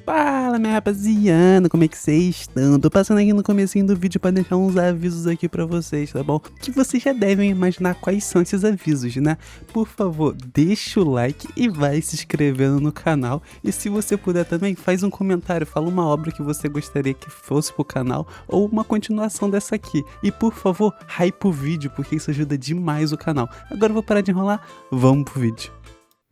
Fala, minha rapaziada, como é que vocês estão? Tô passando aqui no comecinho do vídeo pra deixar uns avisos aqui pra vocês, tá bom? Que vocês já devem imaginar quais são esses avisos, né? Por favor, deixa o like e vai se inscrevendo no canal. E se você puder também, faz um comentário, fala uma obra que você gostaria que fosse pro canal ou uma continuação dessa aqui. E por favor, hype o vídeo, porque isso ajuda demais o canal. Agora eu vou parar de enrolar, vamos pro vídeo.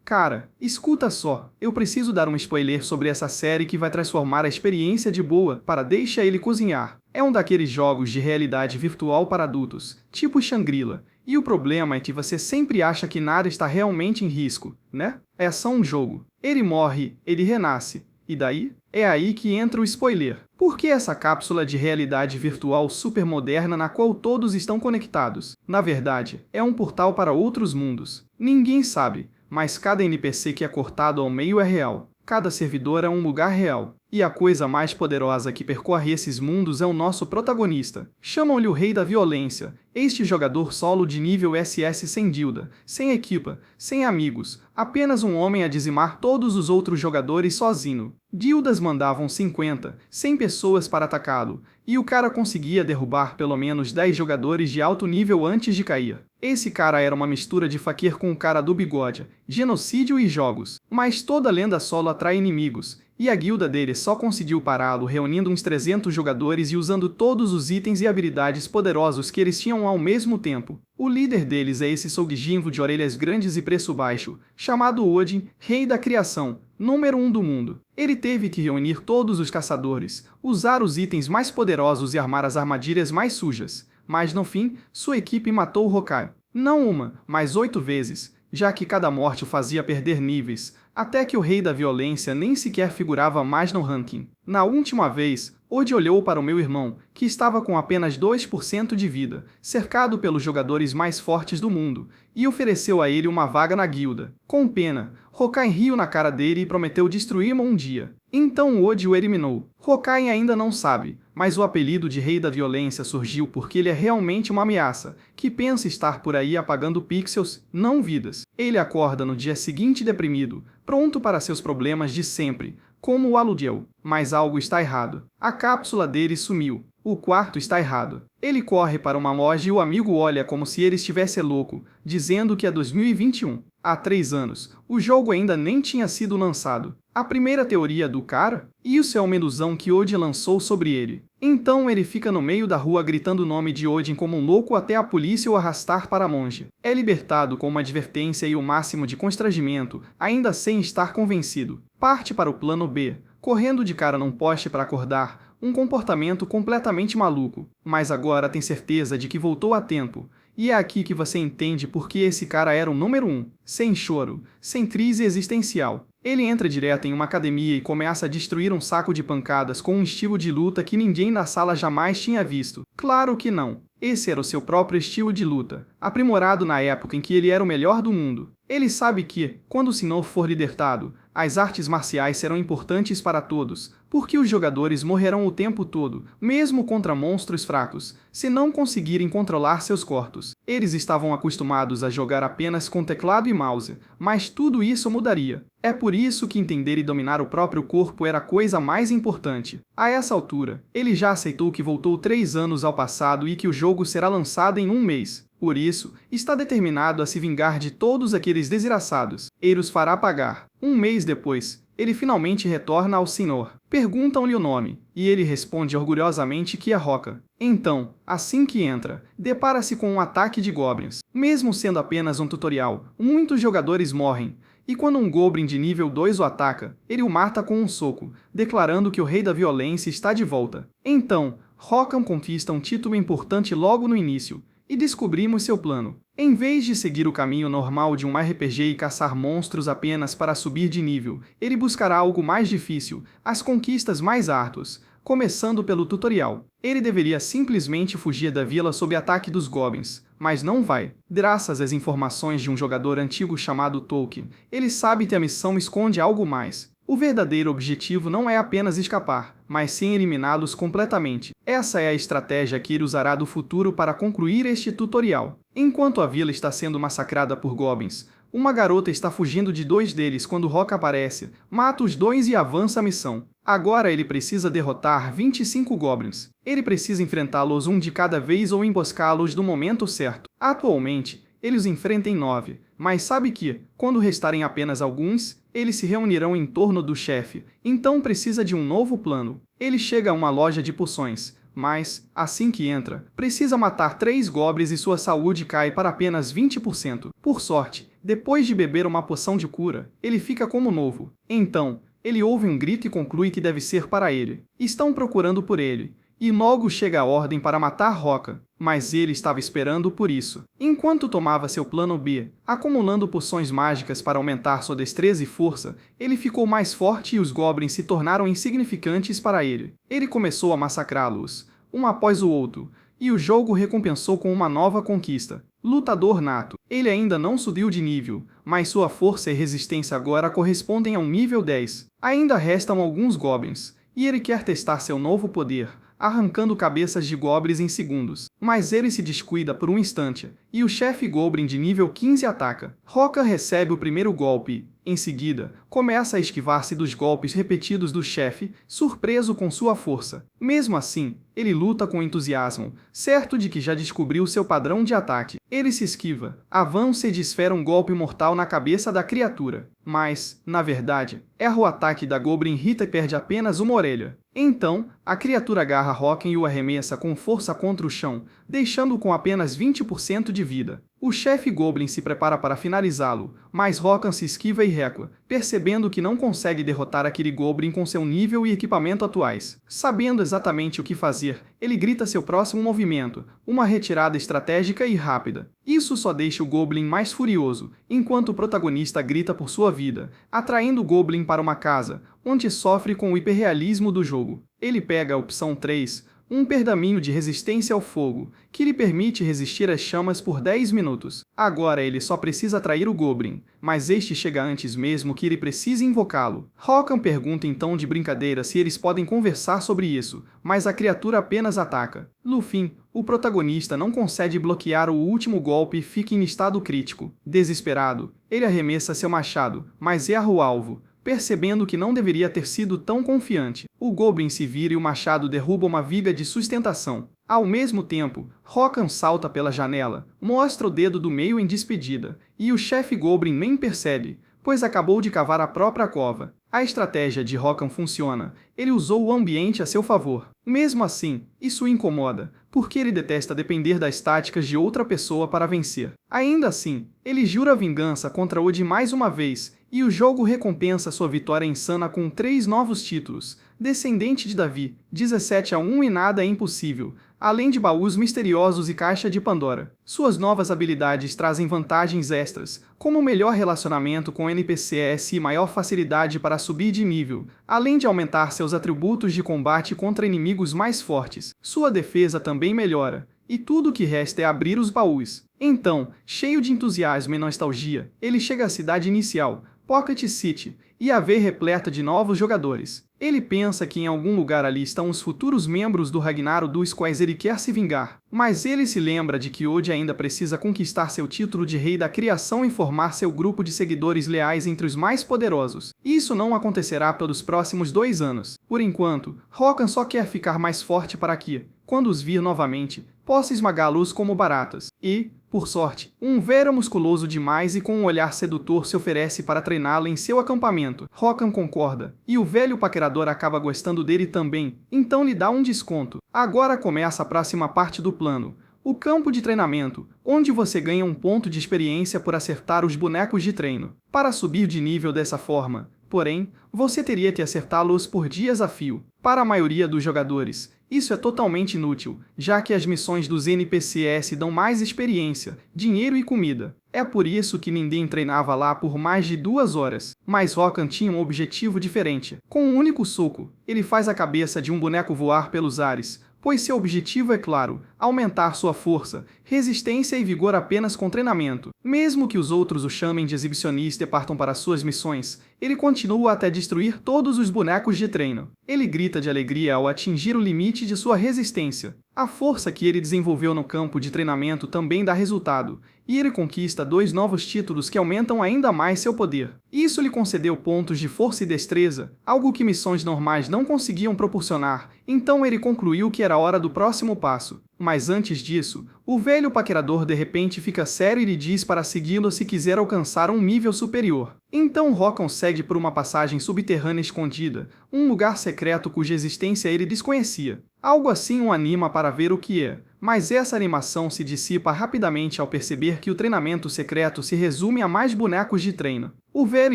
Cara, escuta só, eu preciso dar um spoiler sobre essa série que vai transformar a experiência de boa para Deixa Ele Cozinhar. É um daqueles jogos de realidade virtual para adultos, tipo Shangri-La. E o problema é que você sempre acha que nada está realmente em risco, né? É só um jogo. Ele morre, ele renasce. E daí? É aí que entra o spoiler. Por que essa cápsula de realidade virtual super moderna na qual todos estão conectados? Na verdade, é um portal para outros mundos. Ninguém sabe. Mas cada NPC que é cortado ao meio é real. Cada servidor é um lugar real. E a coisa mais poderosa que percorre esses mundos é o nosso protagonista. Chamam-lhe o Rei da Violência. Este jogador solo de nível SS sem guilda, sem equipa, sem amigos. Apenas um homem a dizimar todos os outros jogadores sozinho. Guildas mandavam 50, 100 pessoas para atacá-lo. E o cara conseguia derrubar pelo menos 10 jogadores de alto nível antes de cair. Esse cara era uma mistura de Fakir com o cara do bigode, genocídio e jogos. Mas toda lenda solo atrai inimigos, e a guilda dele só conseguiu pará-lo reunindo uns 300 jogadores e usando todos os itens e habilidades poderosos que eles tinham ao mesmo tempo. O líder deles é esse Sogjinvo de orelhas grandes e preço baixo, chamado Odin, Rei da Criação, número 1 do mundo. Ele teve que reunir todos os caçadores, usar os itens mais poderosos e armar as armadilhas mais sujas. Mas no fim, sua equipe matou o Hokage. Não uma, mas 8 vezes, já que cada morte o fazia perder níveis, até que o Rei da Violência nem sequer figurava mais no ranking. Na última vez, Odin olhou para o meu irmão, que estava com apenas 2% de vida, cercado pelos jogadores mais fortes do mundo, e ofereceu a ele uma vaga na guilda. Com pena, Hokage riu na cara dele e prometeu destruí-lo um dia. Então Odin o eliminou. Hokage ainda não sabe, mas o apelido de Rei da Violência surgiu porque ele é realmente uma ameaça, que pensa estar por aí apagando pixels, não vidas. Ele acorda no dia seguinte deprimido, pronto para seus problemas de sempre, como o aluguel. Mas algo está errado. A cápsula dele sumiu. O quarto está errado. Ele corre para uma loja e o amigo olha como se ele estivesse louco, dizendo que é 2021. Há 3 anos, o jogo ainda nem tinha sido lançado. A primeira teoria do cara? Isso é uma ilusão que Odin lançou sobre ele. Então ele fica no meio da rua gritando o nome de Odin como um louco até a polícia o arrastar para longe. É libertado com uma advertência e o máximo de constrangimento, ainda sem estar convencido. Parte para o plano B, correndo de cara num poste para acordar, um comportamento completamente maluco. Mas agora tem certeza de que voltou a tempo. E é aqui que você entende por que esse cara era o número 1, sem choro, sem crise existencial. Ele entra direto em uma academia e começa a destruir um saco de pancadas com um estilo de luta que ninguém na sala jamais tinha visto. Claro que não. Esse era o seu próprio estilo de luta, aprimorado na época em que ele era o melhor do mundo. Ele sabe que, quando o Senhor for libertado, as artes marciais serão importantes para todos, porque os jogadores morrerão o tempo todo, mesmo contra monstros fracos, se não conseguirem controlar seus corpos. Eles estavam acostumados a jogar apenas com teclado e mouse, mas tudo isso mudaria. É por isso que entender e dominar o próprio corpo era a coisa mais importante. A essa altura, ele já aceitou que voltou 3 anos ao passado e que o jogo será lançado em 1 mês. Por isso, está determinado a se vingar de todos aqueles desgraçados. Ele os fará pagar. 1 mês depois, ele finalmente retorna ao Senhor. Perguntam-lhe o nome, e ele responde orgulhosamente que é Roca. Então, assim que entra, depara-se com um ataque de goblins. Mesmo sendo apenas um tutorial, muitos jogadores morrem. E quando um Goblin de nível 2 o ataca, ele o mata com um soco, declarando que o Rei da Violência está de volta. Então, Rock'em conquista um título importante logo no início, e descobrimos seu plano. Em vez de seguir o caminho normal de um RPG e caçar monstros apenas para subir de nível, ele buscará algo mais difícil, as conquistas mais árduas, começando pelo tutorial. Ele deveria simplesmente fugir da vila sob ataque dos goblins, mas não vai. Graças às informações de um jogador antigo chamado Tolkien, ele sabe que a missão esconde algo mais. O verdadeiro objetivo não é apenas escapar, mas sim eliminá-los completamente. Essa é a estratégia que ele usará do futuro para concluir este tutorial. Enquanto a vila está sendo massacrada por goblins, Uma garota está fugindo de dois deles quando Rock aparece, mata os dois e avança a missão. Agora ele precisa derrotar 25 goblins. Ele precisa enfrentá-los um de cada vez ou emboscá-los no momento certo. Atualmente, ele os enfrenta em 9, mas sabe que, quando restarem apenas alguns, eles se reunirão em torno do chefe, então precisa de um novo plano. Ele chega a uma loja de poções, mas, assim que entra, precisa matar 3 goblins e sua saúde cai para apenas 20%. Por sorte, depois de beber uma poção de cura, ele fica como novo. Então, ele ouve um grito e conclui que deve ser para ele. Estão procurando por ele. E logo chega a ordem para matar Roca, mas ele estava esperando por isso. Enquanto tomava seu plano B, acumulando poções mágicas para aumentar sua destreza e força, ele ficou mais forte e os goblins se tornaram insignificantes para ele. Ele começou a massacrá-los, um após o outro, e o jogo recompensou com uma nova conquista. Lutador nato. Ele ainda não subiu de nível, mas sua força e resistência agora correspondem a um nível 10. Ainda restam alguns goblins, e ele quer testar seu novo poder, arrancando cabeças de goblins em segundos. Mas ele se descuida por um instante, e o chefe goblin de nível 15 ataca. Roca recebe o primeiro golpe. Em seguida, começa a esquivar-se dos golpes repetidos do chefe, surpreso com sua força. Mesmo assim, ele luta com entusiasmo, certo de que já descobriu seu padrão de ataque. Ele se esquiva, avança e desfera um golpe mortal na cabeça da criatura. Mas, na verdade, erra o ataque da Goblin Rita e perde apenas uma orelha. Então, a criatura agarra Rocken e o arremessa com força contra o chão, deixando-o com apenas 20% de vida. O chefe Goblin se prepara para finalizá-lo, mas Rocken se esquiva e recua, percebendo que não consegue derrotar aquele Goblin com seu nível e equipamento atuais. Sabendo exatamente o que fazer, ele grita seu próximo movimento, uma retirada estratégica e rápida. Isso só deixa o Goblin mais furioso, enquanto o protagonista grita por sua vida, atraindo o Goblin para uma casa, onde sofre com o hiperrealismo do jogo. Ele pega a opção 3, um pergaminho de resistência ao fogo, que lhe permite resistir às chamas por 10 minutos. Agora ele só precisa atrair o Goblin, mas este chega antes mesmo que ele precise invocá-lo. Rocken pergunta então de brincadeira se eles podem conversar sobre isso, mas a criatura apenas ataca. No fim, o protagonista não consegue bloquear o último golpe e fica em estado crítico. Desesperado, ele arremessa seu machado, mas erra o alvo, percebendo que não deveria ter sido tão confiante. O Goblin se vira e o machado derruba uma viga de sustentação. Ao mesmo tempo, Rocken salta pela janela, mostra o dedo do meio em despedida, e o chefe Goblin nem percebe, pois acabou de cavar a própria cova. A estratégia de Rocken funciona, ele usou o ambiente a seu favor. Mesmo assim, isso o incomoda, porque ele detesta depender das táticas de outra pessoa para vencer. Ainda assim, ele jura vingança contra Odin mais uma vez, e o jogo recompensa sua vitória insana com 3 novos títulos: Descendente de Davi, 17-1 e Nada é Impossível, além de baús misteriosos e caixa de Pandora. Suas novas habilidades trazem vantagens extras, como melhor relacionamento com NPCs e maior facilidade para subir de nível, além de aumentar seus atributos de combate contra inimigos mais fortes. Sua defesa também melhora, e tudo o que resta é abrir os baús. Então, cheio de entusiasmo e nostalgia, ele chega à cidade inicial, Pocket City, e a vê repleta de novos jogadores. Ele pensa que em algum lugar ali estão os futuros membros do Ragnarok dos quais ele quer se vingar, mas ele se lembra de que Odin ainda precisa conquistar seu título de rei da criação e formar seu grupo de seguidores leais entre os mais poderosos. Isso não acontecerá pelos próximos 2 anos. Por enquanto, Rocken só quer ficar mais forte para que, quando os vir novamente, possa esmagá-los como baratas. E, por sorte, um Vera musculoso demais e com um olhar sedutor se oferece para treiná-lo em seu acampamento. Rocken concorda, e o velho paquerador acaba gostando dele também, então lhe dá um desconto. Agora começa a próxima parte do plano, o campo de treinamento, onde você ganha um ponto de experiência por acertar os bonecos de treino. Para subir de nível dessa forma, porém, você teria que acertá-los por dias a fio. Para a maioria dos jogadores, isso é totalmente inútil, já que as missões dos NPCs dão mais experiência, dinheiro e comida. É por isso que ninguém treinava lá por mais de 2 horas. Mas Rocken tinha um objetivo diferente. Com um único soco, ele faz a cabeça de um boneco voar pelos ares, pois seu objetivo é claro: aumentar sua força, resistência e vigor apenas com treinamento. Mesmo que os outros o chamem de exibicionista e partam para suas missões, ele continua até destruir todos os bonecos de treino. Ele grita de alegria ao atingir o limite de sua resistência. A força que ele desenvolveu no campo de treinamento também dá resultado, e ele conquista 2 novos títulos que aumentam ainda mais seu poder. Isso lhe concedeu pontos de força e destreza, algo que missões normais não conseguiam proporcionar, então ele concluiu que era hora do próximo passo. Mas antes disso, o velho paquerador de repente fica sério e lhe diz para segui-lo se quiser alcançar um nível superior. Então Rockon segue por uma passagem subterrânea escondida, um lugar secreto cuja existência ele desconhecia. Algo assim o anima para ver o que é, mas essa animação se dissipa rapidamente ao perceber que o treinamento secreto se resume a mais bonecos de treino. O velho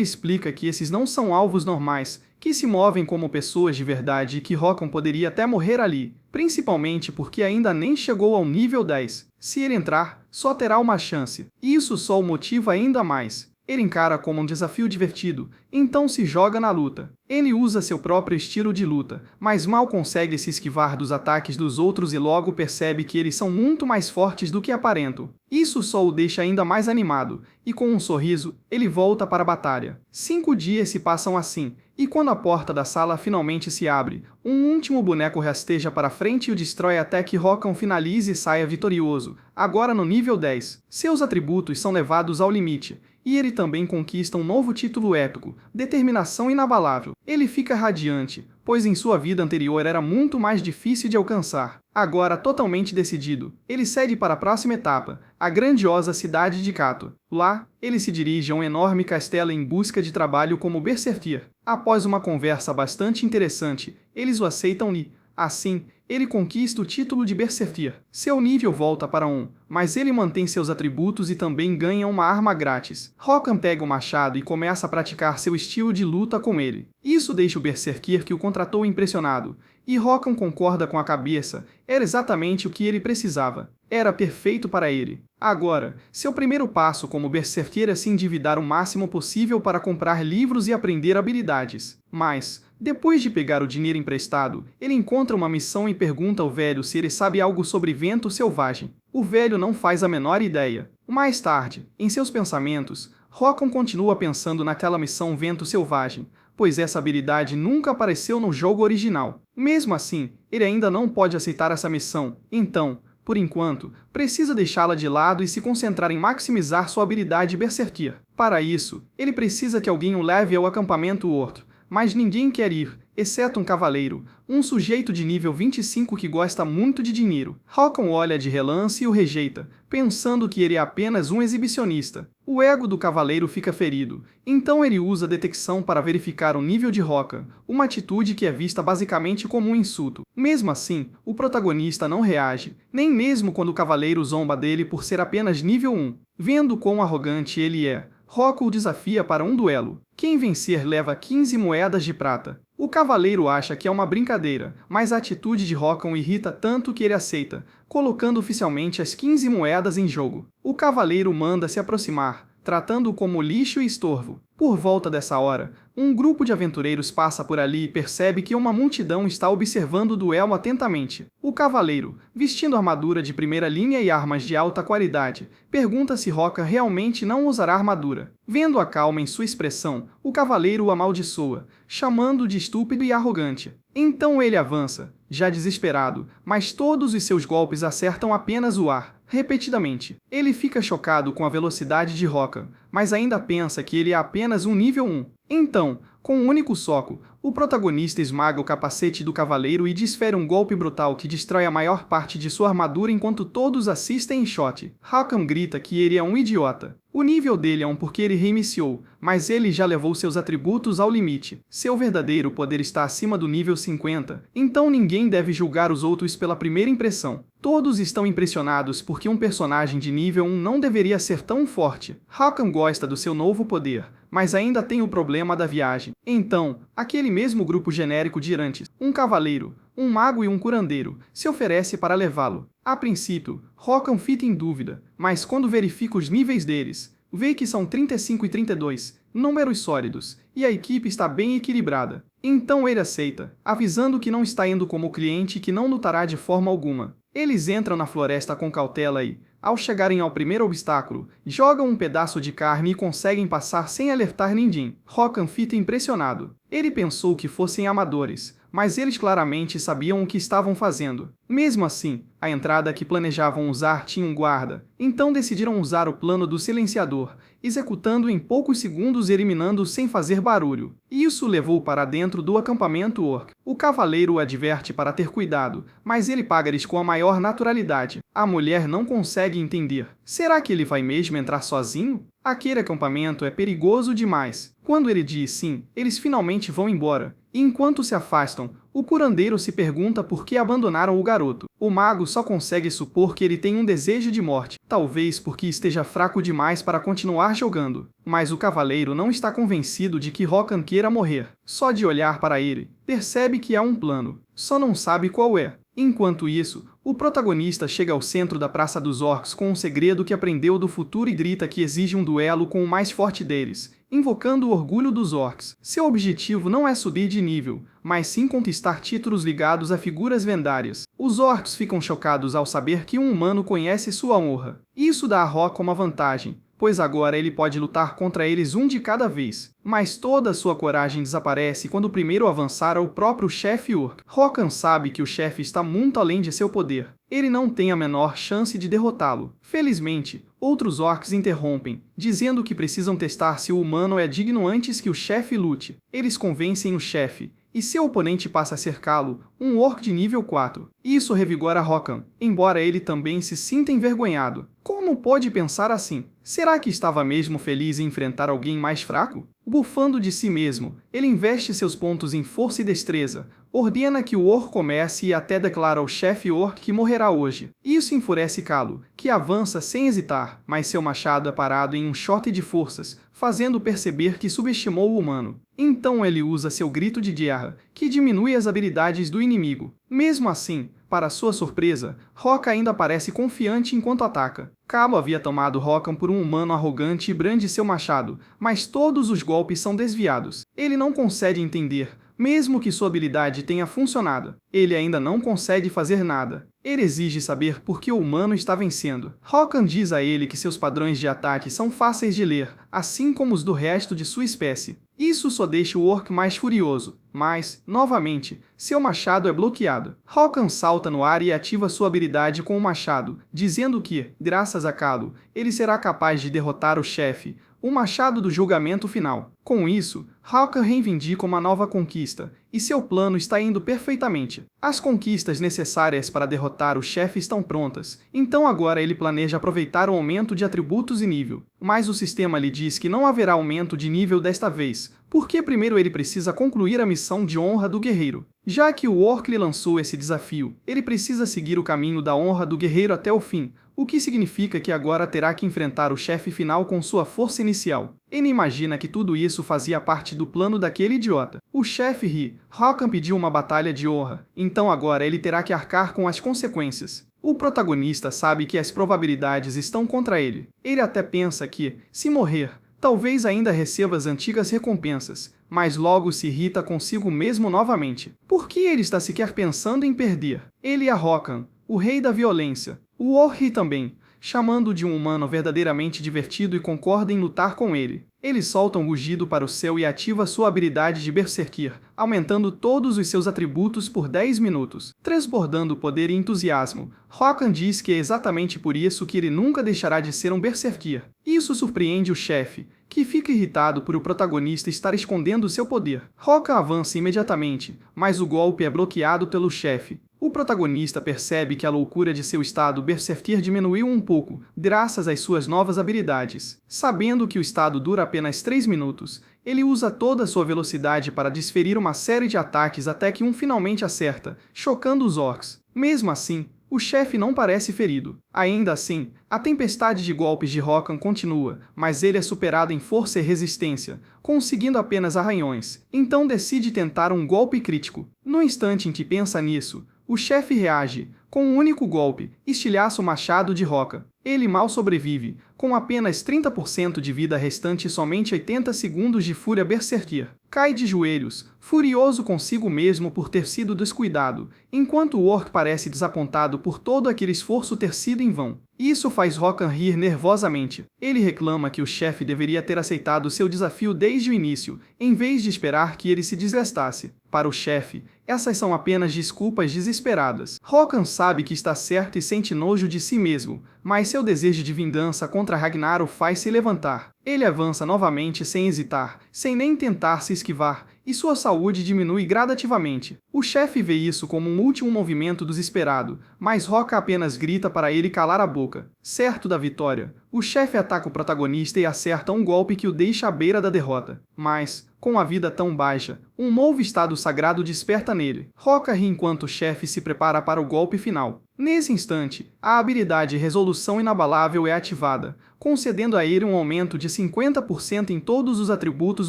explica que esses não são alvos normais, que se movem como pessoas de verdade e que Rockon poderia até morrer ali, principalmente porque ainda nem chegou ao nível 10. Se ele entrar, só terá uma chance, e isso só o motiva ainda mais. Ele encara como um desafio divertido, então se joga na luta. Ele usa seu próprio estilo de luta, mas mal consegue se esquivar dos ataques dos outros e logo percebe que eles são muito mais fortes do que aparentam. Isso só o deixa ainda mais animado, e com um sorriso, ele volta para a batalha. 5 dias se passam assim, e quando a porta da sala finalmente se abre, um último boneco rasteja para frente e o destrói até que Rockon finalize e saia vitorioso, agora no nível 10. Seus atributos são levados ao limite, e ele também conquista um novo título épico, Determinação Inabalável. Ele fica radiante, pois em sua vida anterior era muito mais difícil de alcançar. Agora totalmente decidido, ele segue para a próxima etapa, a grandiosa cidade de Kato. Lá, ele se dirige a um enorme castelo em busca de trabalho como berserker. Após uma conversa bastante interessante, eles o aceitam e, assim, ele conquista o título de berserker. Seu nível volta para 1, mas ele mantém seus atributos e também ganha uma arma grátis. Rockon pega o machado e começa a praticar seu estilo de luta com ele. Isso deixa o berserker que o contratou impressionado, e Rockon concorda com a cabeça, era exatamente o que ele precisava. Era perfeito para ele. Agora, seu primeiro passo como berserker é se endividar o máximo possível para comprar livros e aprender habilidades. Mas, depois de pegar o dinheiro emprestado, ele encontra uma missão e pergunta ao velho se ele sabe algo sobre vento selvagem. O velho não faz a menor ideia. Mais tarde, em seus pensamentos, Rockon continua pensando naquela missão Vento Selvagem, pois essa habilidade nunca apareceu no jogo original. Mesmo assim, ele ainda não pode aceitar essa missão, então, por enquanto, precisa deixá-la de lado e se concentrar em maximizar sua habilidade berserker. Para isso, ele precisa que alguém o leve ao acampamento Orto, mas ninguém quer ir, exceto um cavaleiro, um sujeito de nível 25 que gosta muito de dinheiro. Rockon olha de relance e o rejeita, pensando que ele é apenas um exibicionista. O ego do cavaleiro fica ferido, então ele usa a detecção para verificar o nível de Rockon, uma atitude que é vista basicamente como um insulto. Mesmo assim, o protagonista não reage, nem mesmo quando o cavaleiro zomba dele por ser apenas nível 1. Vendo quão arrogante ele é, Rockon o desafia para um duelo. Quem vencer leva 15 moedas de prata. O cavaleiro acha que é uma brincadeira, mas a atitude de Rockon o irrita tanto que ele aceita, colocando oficialmente as 15 moedas em jogo. O cavaleiro manda se aproximar, tratando-o como lixo e estorvo. Por volta dessa hora, um grupo de aventureiros passa por ali e percebe que uma multidão está observando o duelo atentamente. O cavaleiro, vestindo armadura de primeira linha e armas de alta qualidade, pergunta se Rockon realmente não usará armadura. Vendo a calma em sua expressão, o cavaleiro o amaldiçoa, chamando-o de estúpido e arrogante. Então ele avança, já desesperado, mas todos os seus golpes acertam apenas o ar. Repetidamente. Ele fica chocado com a velocidade de Rockon, mas ainda pensa que ele é apenas um nível 1. Então, com um único soco, o protagonista esmaga o capacete do cavaleiro e desfere um golpe brutal que destrói a maior parte de sua armadura enquanto todos assistem em choque. Rockon grita que ele é um idiota. O nível dele é 1 porque ele reiniciou, mas ele já levou seus atributos ao limite. Seu verdadeiro poder está acima do nível 50, então ninguém deve julgar os outros pela primeira impressão. Todos estão impressionados porque um personagem de nível 1 não deveria ser tão forte. Rockon gosta do seu novo poder, mas ainda tem o problema da viagem. Então, aquele mesmo grupo genérico de Irantes, um cavaleiro, um mago e um curandeiro, se oferece para levá-lo. A princípio, Rockon fica em dúvida, mas quando verifica os níveis deles, vê que são 35 e 32, números sólidos, e a equipe está bem equilibrada. Então ele aceita, avisando que não está indo como cliente e que não lutará de forma alguma. Eles entram na floresta com cautela e, ao chegarem ao primeiro obstáculo, jogam um pedaço de carne e conseguem passar sem alertar ninguém. Rokan fica impressionado. Ele pensou que fossem amadores, mas eles claramente sabiam o que estavam fazendo. Mesmo assim, a entrada que planejavam usar tinha um guarda, então decidiram usar o plano do silenciador, executando em poucos segundos e eliminando sem fazer barulho. Isso levou para dentro do acampamento orc. O cavaleiro o adverte para ter cuidado, mas ele paga-lhes com a maior naturalidade. A mulher não consegue entender. Será que ele vai mesmo entrar sozinho? Aquele acampamento é perigoso demais. Quando ele diz sim, eles finalmente vão embora. E enquanto se afastam, o curandeiro se pergunta por que abandonaram o garoto. O mago só consegue supor que ele tem um desejo de morte, talvez porque esteja fraco demais para continuar jogando. Mas o cavaleiro não está convencido de que Rokan queira morrer. Só de olhar para ele, percebe que há um plano, só não sabe qual é. Enquanto isso, o protagonista chega ao centro da Praça dos Orcs com um segredo que aprendeu do futuro e grita que exige um duelo com o mais forte deles, invocando o orgulho dos orcs. Seu objetivo não é subir de nível, mas sim conquistar títulos ligados a figuras lendárias. Os orcs ficam chocados ao saber que um humano conhece sua honra. Isso dá a Rokan uma vantagem, pois agora ele pode lutar contra eles um de cada vez. Mas toda sua coragem desaparece quando o primeiro a avançar é o próprio chefe orc. Rokan sabe que o chefe está muito além de seu poder. Ele não tem a menor chance de derrotá-lo. Felizmente, outros orcs interrompem, dizendo que precisam testar se o humano é digno antes que o chefe lute. Eles convencem o chefe, e seu oponente passa a cercá-lo, um orc de nível 4. Isso revigora Rokan, embora ele também se sinta envergonhado. Como pode pensar assim? Será que estava mesmo feliz em enfrentar alguém mais fraco? Bufando de si mesmo, ele investe seus pontos em força e destreza, ordena que o orc comece e até declara ao chefe orc que morrerá hoje. Isso enfurece Kalu, que avança sem hesitar, mas seu machado é parado em um shot de forças, fazendo perceber que subestimou o humano. Então ele usa seu grito de guerra, que diminui as habilidades do inimigo. Mesmo assim, para sua surpresa, Rokan ainda parece confiante enquanto ataca. Kalu havia tomado Rokan por um humano arrogante e brande seu machado, mas todos os golpes são desviados. Ele não consegue entender, mesmo que sua habilidade tenha funcionado. Ele ainda não consegue fazer nada. Ele exige saber por que o humano está vencendo. Rokan diz a ele que seus padrões de ataque são fáceis de ler, assim como os do resto de sua espécie. Isso só deixa o orc mais furioso, mas, novamente, seu machado é bloqueado. Rokan salta no ar e ativa sua habilidade com o machado, dizendo que, graças a Kalu, ele será capaz de derrotar o chefe, o machado do julgamento final. Com isso, Rokan reivindica uma nova conquista, e seu plano está indo perfeitamente. As conquistas necessárias para derrotar o chefe estão prontas, então agora ele planeja aproveitar o aumento de atributos e nível. Mas o sistema lhe diz que não haverá aumento de nível desta vez, porque primeiro ele precisa concluir a missão de honra do guerreiro. Já que o orc lhe lançou esse desafio, ele precisa seguir o caminho da honra do guerreiro até o fim, o que significa que agora terá que enfrentar o chefe final com sua força inicial. Ele imagina que tudo isso fazia parte do plano daquele idiota. O chefe ri. Rokan pediu uma batalha de honra, então agora ele terá que arcar com as consequências. O protagonista sabe que as probabilidades estão contra ele. Ele até pensa que, se morrer, talvez ainda receba as antigas recompensas, mas logo se irrita consigo mesmo novamente. Por que ele está sequer pensando em perder? Ele é Rokan, o rei da violência. O orc ri também, chamando de um humano verdadeiramente divertido e concorda em lutar com ele. Ele solta um rugido para o céu e ativa sua habilidade de Berserkir, aumentando todos os seus atributos por 10 minutos, transbordando poder e entusiasmo. Rokan diz que é exatamente por isso que ele nunca deixará de ser um Berserkir. Isso surpreende o chefe, que fica irritado por o protagonista estar escondendo seu poder. Rokan avança imediatamente, mas o golpe é bloqueado pelo chefe. O protagonista percebe que a loucura de seu estado Berserkir diminuiu um pouco, graças às suas novas habilidades. Sabendo que o estado dura apenas 3 minutos, ele usa toda a sua velocidade para desferir uma série de ataques até que um finalmente acerta, chocando os orcs. Mesmo assim, o chefe não parece ferido. Ainda assim, a tempestade de golpes de Rokan continua, mas ele é superado em força e resistência, conseguindo apenas arranhões. Então decide tentar um golpe crítico. No instante em que pensa nisso, o chefe reage, com um único golpe, estilhaça o machado de Rokan. Ele mal sobrevive, com apenas 30% de vida restante e somente 80 segundos de fúria berserkir. cai de joelhos, furioso consigo mesmo por ter sido descuidado, enquanto o orc parece desapontado por todo aquele esforço ter sido em vão. Isso faz Rokan rir nervosamente. Ele reclama que o chefe deveria ter aceitado seu desafio desde o início, em vez de esperar que ele se desgastasse. Para o chefe, essas são apenas desculpas desesperadas. Rokan sabe que está certo e sente nojo de si mesmo, mas seu desejo de vingança contra Ragnar o faz se levantar. Ele avança novamente sem hesitar, sem nem tentar se esquivar, e sua saúde diminui gradativamente. O chefe vê isso como um último movimento desesperado, mas Rokan apenas grita para ele calar a boca. Certo da vitória, o chefe ataca o protagonista e acerta um golpe que o deixa à beira da derrota. Mas, com a vida tão baixa, um novo estado sagrado desperta nele. Rokan ri enquanto o chefe se prepara para o golpe final. Nesse instante, a habilidade Resolução Inabalável é ativada, concedendo a ele um aumento de 50% em todos os atributos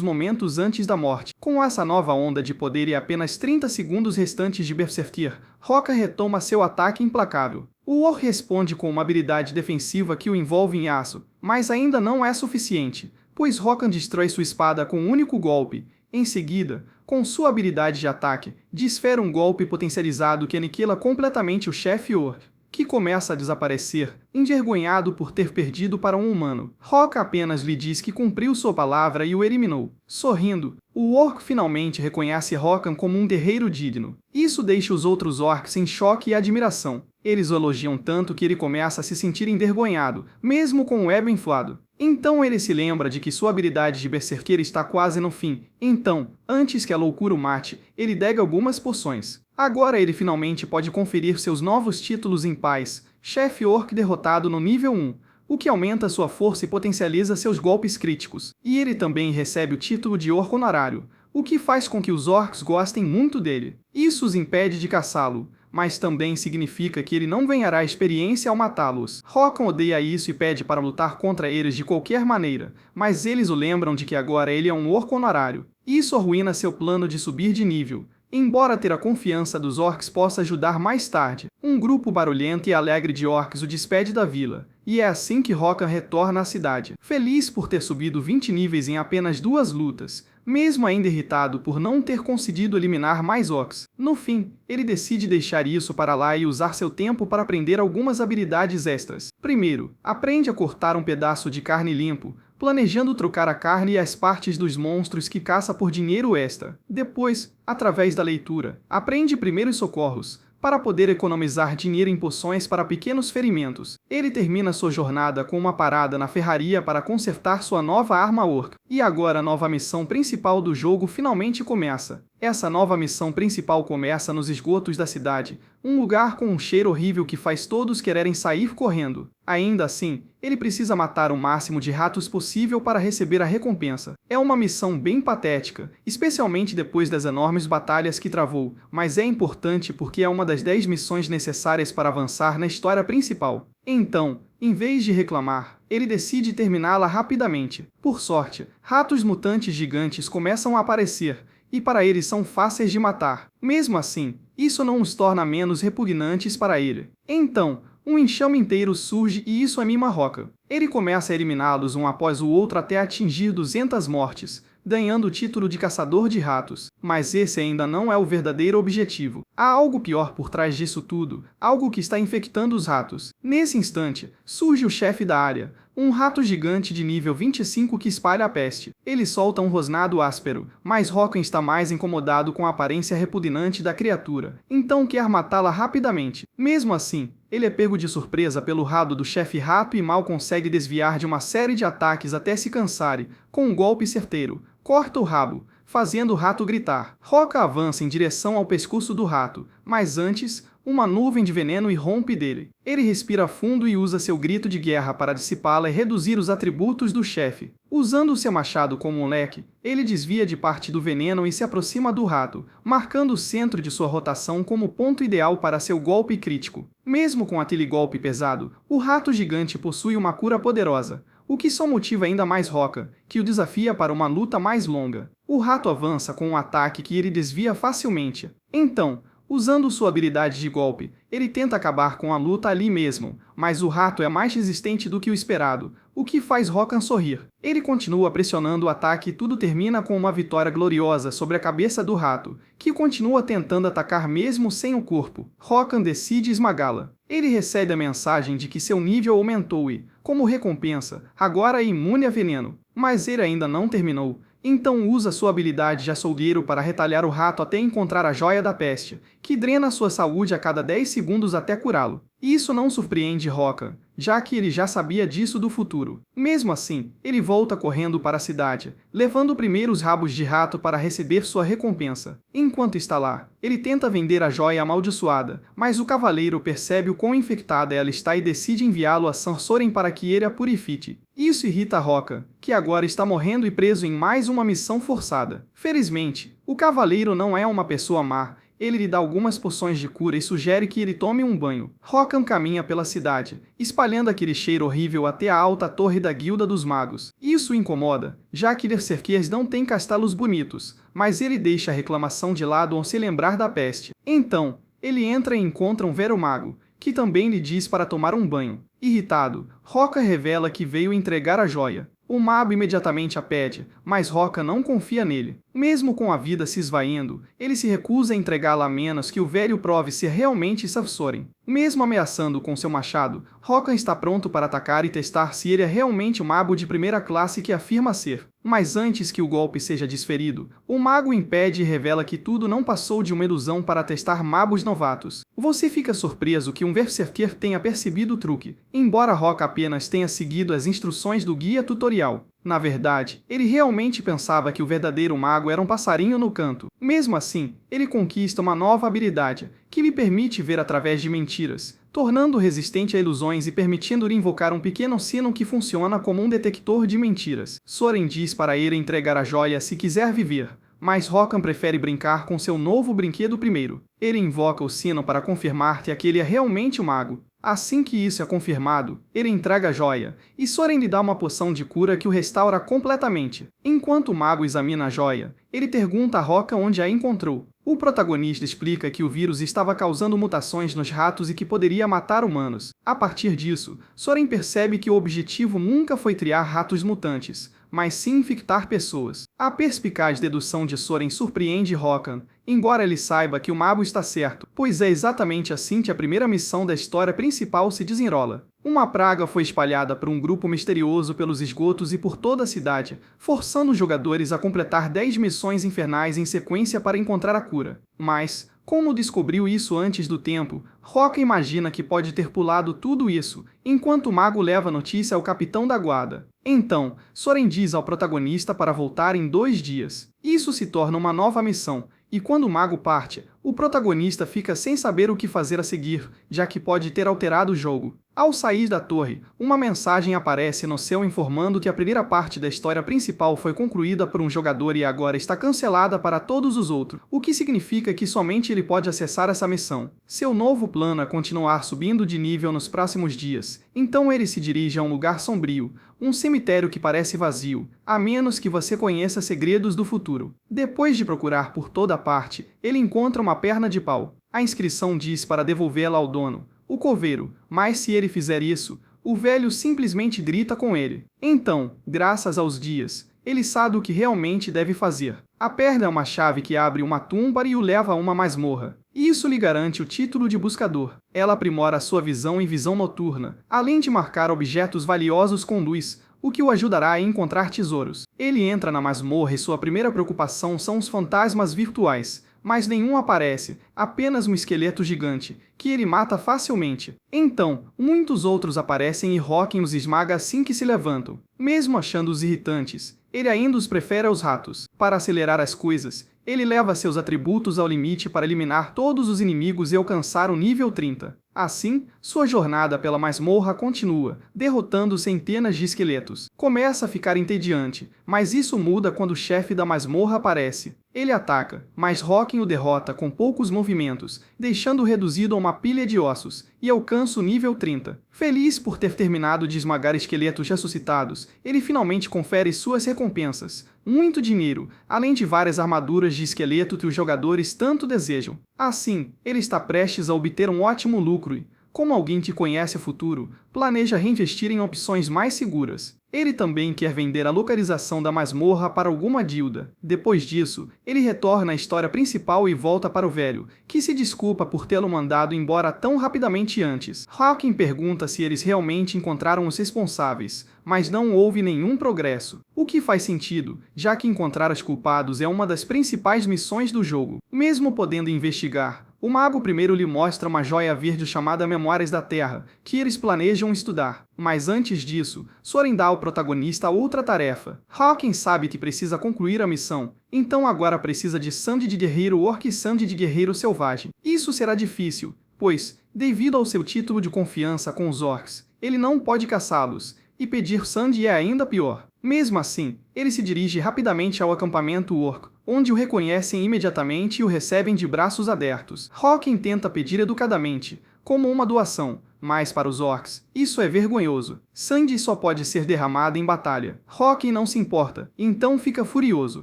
momentos antes da morte. Com essa nova onda de poder e apenas 30 segundos restantes de Berserkir, Rokan retoma seu ataque implacável. O orc responde com uma habilidade defensiva que o envolve em aço, mas ainda não é suficiente, pois Rokan destrói sua espada com um único golpe. Em seguida, com sua habilidade de ataque, desfere um golpe potencializado que aniquila completamente o chefe orc, que começa a desaparecer, envergonhado por ter perdido para um humano. Rokan apenas lhe diz que cumpriu sua palavra e o eliminou. Sorrindo, o orc finalmente reconhece Rokan como um guerreiro digno. Isso deixa os outros orcs em choque e admiração. Eles o elogiam tanto que ele começa a se sentir envergonhado, mesmo com o ego inflado. Então ele se lembra de que sua habilidade de Berserker está quase no fim. Então, antes que a loucura o mate, ele dega algumas poções. Agora ele finalmente pode conferir seus novos títulos em paz. Chefe orc derrotado no nível 1, o que aumenta sua força e potencializa seus golpes críticos. E ele também recebe o título de orc honorário, o que faz com que os orcs gostem muito dele. Isso os impede de caçá-lo, mas também significa que ele não ganhará experiência ao matá-los. Rokan odeia isso e pede para lutar contra eles de qualquer maneira, mas eles o lembram de que agora ele é um orc honorário. Isso arruína seu plano de subir de nível, embora ter a confiança dos orcs possa ajudar mais tarde. Um grupo barulhento e alegre de orcs o despede da vila, e é assim que Rokan retorna à cidade, feliz por ter subido 20 níveis em apenas 2 lutas, mesmo ainda irritado por não ter conseguido eliminar mais orcs. No fim, ele decide deixar isso para lá e usar seu tempo para aprender algumas habilidades extras. Primeiro, aprende a cortar um pedaço de carne limpo, planejando trocar a carne e as partes dos monstros que caça por dinheiro extra. Depois, através da leitura, aprende primeiros socorros, para poder economizar dinheiro em poções para pequenos ferimentos. Ele termina sua jornada com uma parada na ferraria para consertar sua nova arma orc. E agora a nova missão principal do jogo finalmente começa. Essa nova missão principal começa nos esgotos da cidade, um lugar com um cheiro horrível que faz todos quererem sair correndo. Ainda assim, ele precisa matar o máximo de ratos possível para receber a recompensa. É uma missão bem patética, especialmente depois das enormes batalhas que travou, mas é importante porque é uma das 10 missões necessárias para avançar na história principal. Então, em vez de reclamar, ele decide terminá-la rapidamente. Por sorte, ratos mutantes gigantes começam a aparecer, e para eles são fáceis de matar. Mesmo assim, isso não os torna menos repugnantes para ele. Então, um enxame inteiro surge e isso anima Rokan. Ele começa a eliminá-los um após o outro até atingir 200 mortes, ganhando o título de caçador de ratos. Mas esse ainda não é o verdadeiro objetivo. Há algo pior por trás disso tudo, algo que está infectando os ratos. Nesse instante, surge o chefe da área, um rato gigante de nível 25 que espalha a peste. Ele solta um rosnado áspero, mas Rokan está mais incomodado com a aparência repugnante da criatura, então quer matá-la rapidamente. Mesmo assim, ele é pego de surpresa pelo rado do chefe rato e mal consegue desviar de uma série de ataques até se cansar e, com um golpe certeiro, corta o rabo, fazendo o rato gritar. Rokan avança em direção ao pescoço do rato, mas antes, uma nuvem de veneno irrompe dele. Ele respira fundo e usa seu grito de guerra para dissipá-la e reduzir os atributos do chefe. Usando seu machado como um leque, ele desvia de parte do veneno e se aproxima do rato, marcando o centro de sua rotação como ponto ideal para seu golpe crítico. Mesmo com aquele golpe pesado, o rato gigante possui uma cura poderosa, o que só motiva ainda mais Rokan, que o desafia para uma luta mais longa. O rato avança com um ataque que ele desvia facilmente. Então, Usando sua habilidade de golpe, ele tenta acabar com a luta ali mesmo, mas o rato é mais resistente do que o esperado, o que faz Rokan sorrir. Ele continua pressionando o ataque e tudo termina com uma vitória gloriosa sobre a cabeça do rato, que continua tentando atacar mesmo sem o corpo. Rokan decide esmagá-la. Ele recebe a mensagem de que seu nível aumentou e, como recompensa, agora é imune a veneno. Mas ele ainda não terminou. Então usa sua habilidade de açougueiro para retalhar o rato até encontrar a Joia da Peste, que drena sua saúde a cada 10 segundos até curá-lo. Isso não surpreende Rokan, já que ele já sabia disso do futuro. Mesmo assim, ele volta correndo para a cidade, levando primeiro os rabos de rato para receber sua recompensa. Enquanto está lá, ele tenta vender a joia amaldiçoada, mas o cavaleiro percebe o quão infectada ela está e decide enviá-lo a Sansoren para que ele a purifique. Isso irrita Rokan, que agora está morrendo e preso em mais uma missão forçada. Felizmente, o cavaleiro não é uma pessoa má. Ele lhe dá algumas poções de cura e sugere que ele tome um banho. Rokan caminha pela cidade, espalhando aquele cheiro horrível até a alta torre da Guilda dos Magos. Isso o incomoda, já que Berserkers não tem castelos bonitos, mas ele deixa a reclamação de lado ao se lembrar da peste. Então, ele entra e encontra um velho mago, que também lhe diz para tomar um banho. Irritado, Rokan revela que veio entregar a joia. O mago imediatamente a pede, mas Rokan não confia nele. Mesmo com a vida se esvaindo, ele se recusa a entregá-la a menos que o velho prove ser realmente Sansoren. Mesmo ameaçando com seu machado, Rokan está pronto para atacar e testar se ele é realmente um mago de primeira classe que afirma ser. Mas antes que o golpe seja desferido, o mago impede e revela que tudo não passou de uma ilusão para testar magos novatos. Você fica surpreso que um Berserker tenha percebido o truque, embora Rokan apenas tenha seguido as instruções do guia tutorial. Na verdade, ele realmente pensava que o verdadeiro mago era um passarinho no canto. Mesmo assim, ele conquista uma nova habilidade, que lhe permite ver através de mentiras, tornando-o resistente a ilusões e permitindo-lhe invocar um pequeno sino que funciona como um detector de mentiras. Soren diz para ele entregar a joia se quiser viver, mas Rokan prefere brincar com seu novo brinquedo primeiro. Ele invoca o sino para confirmar que aquele é realmente o mago. Assim que isso é confirmado, ele entrega a joia, e Soren lhe dá uma poção de cura que o restaura completamente. Enquanto o mago examina a joia, ele pergunta a Rokan onde a encontrou. O protagonista explica que o vírus estava causando mutações nos ratos e que poderia matar humanos. A partir disso, Soren percebe que o objetivo nunca foi criar ratos mutantes, mas sim infectar pessoas. A perspicaz dedução de Soren surpreende Rokan, embora ele saiba que o mago está certo, pois é exatamente assim que a primeira missão da história principal se desenrola. Uma praga foi espalhada por um grupo misterioso pelos esgotos e por toda a cidade, forçando os jogadores a completar 10 missões infernais em sequência para encontrar a cura. Mas, como descobriu isso antes do tempo, Rokan imagina que pode ter pulado tudo isso, enquanto o mago leva a notícia ao capitão da guarda. Então, Soren diz ao protagonista para voltar em 2 dias. Isso se torna uma nova missão, e quando o mago parte, o protagonista fica sem saber o que fazer a seguir, já que pode ter alterado o jogo. Ao sair da torre, uma mensagem aparece no céu informando que a primeira parte da história principal foi concluída por um jogador e agora está cancelada para todos os outros, o que significa que somente ele pode acessar essa missão. Seu novo plano é continuar subindo de nível nos próximos dias, então ele se dirige a um lugar sombrio, um cemitério que parece vazio, a menos que você conheça segredos do futuro. Depois de procurar por toda parte, ele encontra uma perna de pau. A inscrição diz para devolvê-la ao dono, o coveiro, mas se ele fizer isso, o velho simplesmente grita com ele. Então, graças aos dias, ele sabe o que realmente deve fazer. A perna é uma chave que abre uma tumba e o leva a uma masmorra. Isso lhe garante o título de buscador. Ela aprimora sua visão em visão noturna, além de marcar objetos valiosos com luz, o que o ajudará a encontrar tesouros. Ele entra na masmorra e sua primeira preocupação são os fantasmas virtuais, mas nenhum aparece, apenas um esqueleto gigante, que ele mata facilmente. Então, muitos outros aparecem e Rokan os esmaga assim que se levantam. Mesmo achando-os irritantes, ele ainda os prefere aos ratos. Para acelerar as coisas, ele leva seus atributos ao limite para eliminar todos os inimigos e alcançar o nível 30. Assim, sua jornada pela masmorra continua, derrotando centenas de esqueletos. Começa a ficar entediante, mas isso muda quando o chefe da masmorra aparece. Ele ataca, mas Hawking o derrota com poucos movimentos, deixando-o reduzido a uma pilha de ossos, e alcança o nível 30. Feliz por ter terminado de esmagar esqueletos ressuscitados, ele finalmente confere suas recompensas. Muito dinheiro, além de várias armaduras de esqueleto que os jogadores tanto desejam. Assim, ele está prestes a obter um ótimo lucro e, como alguém que conhece o futuro, planeja reinvestir em opções mais seguras. Ele também quer vender a localização da masmorra para alguma guilda. Depois disso, ele retorna à história principal e volta para o velho, que se desculpa por tê-lo mandado embora tão rapidamente antes. Hawking pergunta se eles realmente encontraram os responsáveis, mas não houve nenhum progresso. O que faz sentido, já que encontrar os culpados é uma das principais missões do jogo. Mesmo podendo investigar, o mago primeiro lhe mostra uma joia verde chamada Memórias da Terra, que eles planejam estudar. Mas antes disso, Soren dá ao protagonista outra tarefa. Hawking sabe que precisa concluir a missão, então agora precisa de sangue de guerreiro orc e sangue de guerreiro selvagem. Isso será difícil, pois, devido ao seu título de confiança com os orcs, ele não pode caçá-los, e pedir sangue é ainda pior. Mesmo assim, ele se dirige rapidamente ao acampamento orc, onde o reconhecem imediatamente e o recebem de braços abertos. Hawking tenta pedir educadamente, como uma doação, mas para os orcs, isso é vergonhoso. Sangue só pode ser derramado em batalha. Hawking não se importa, então fica furioso.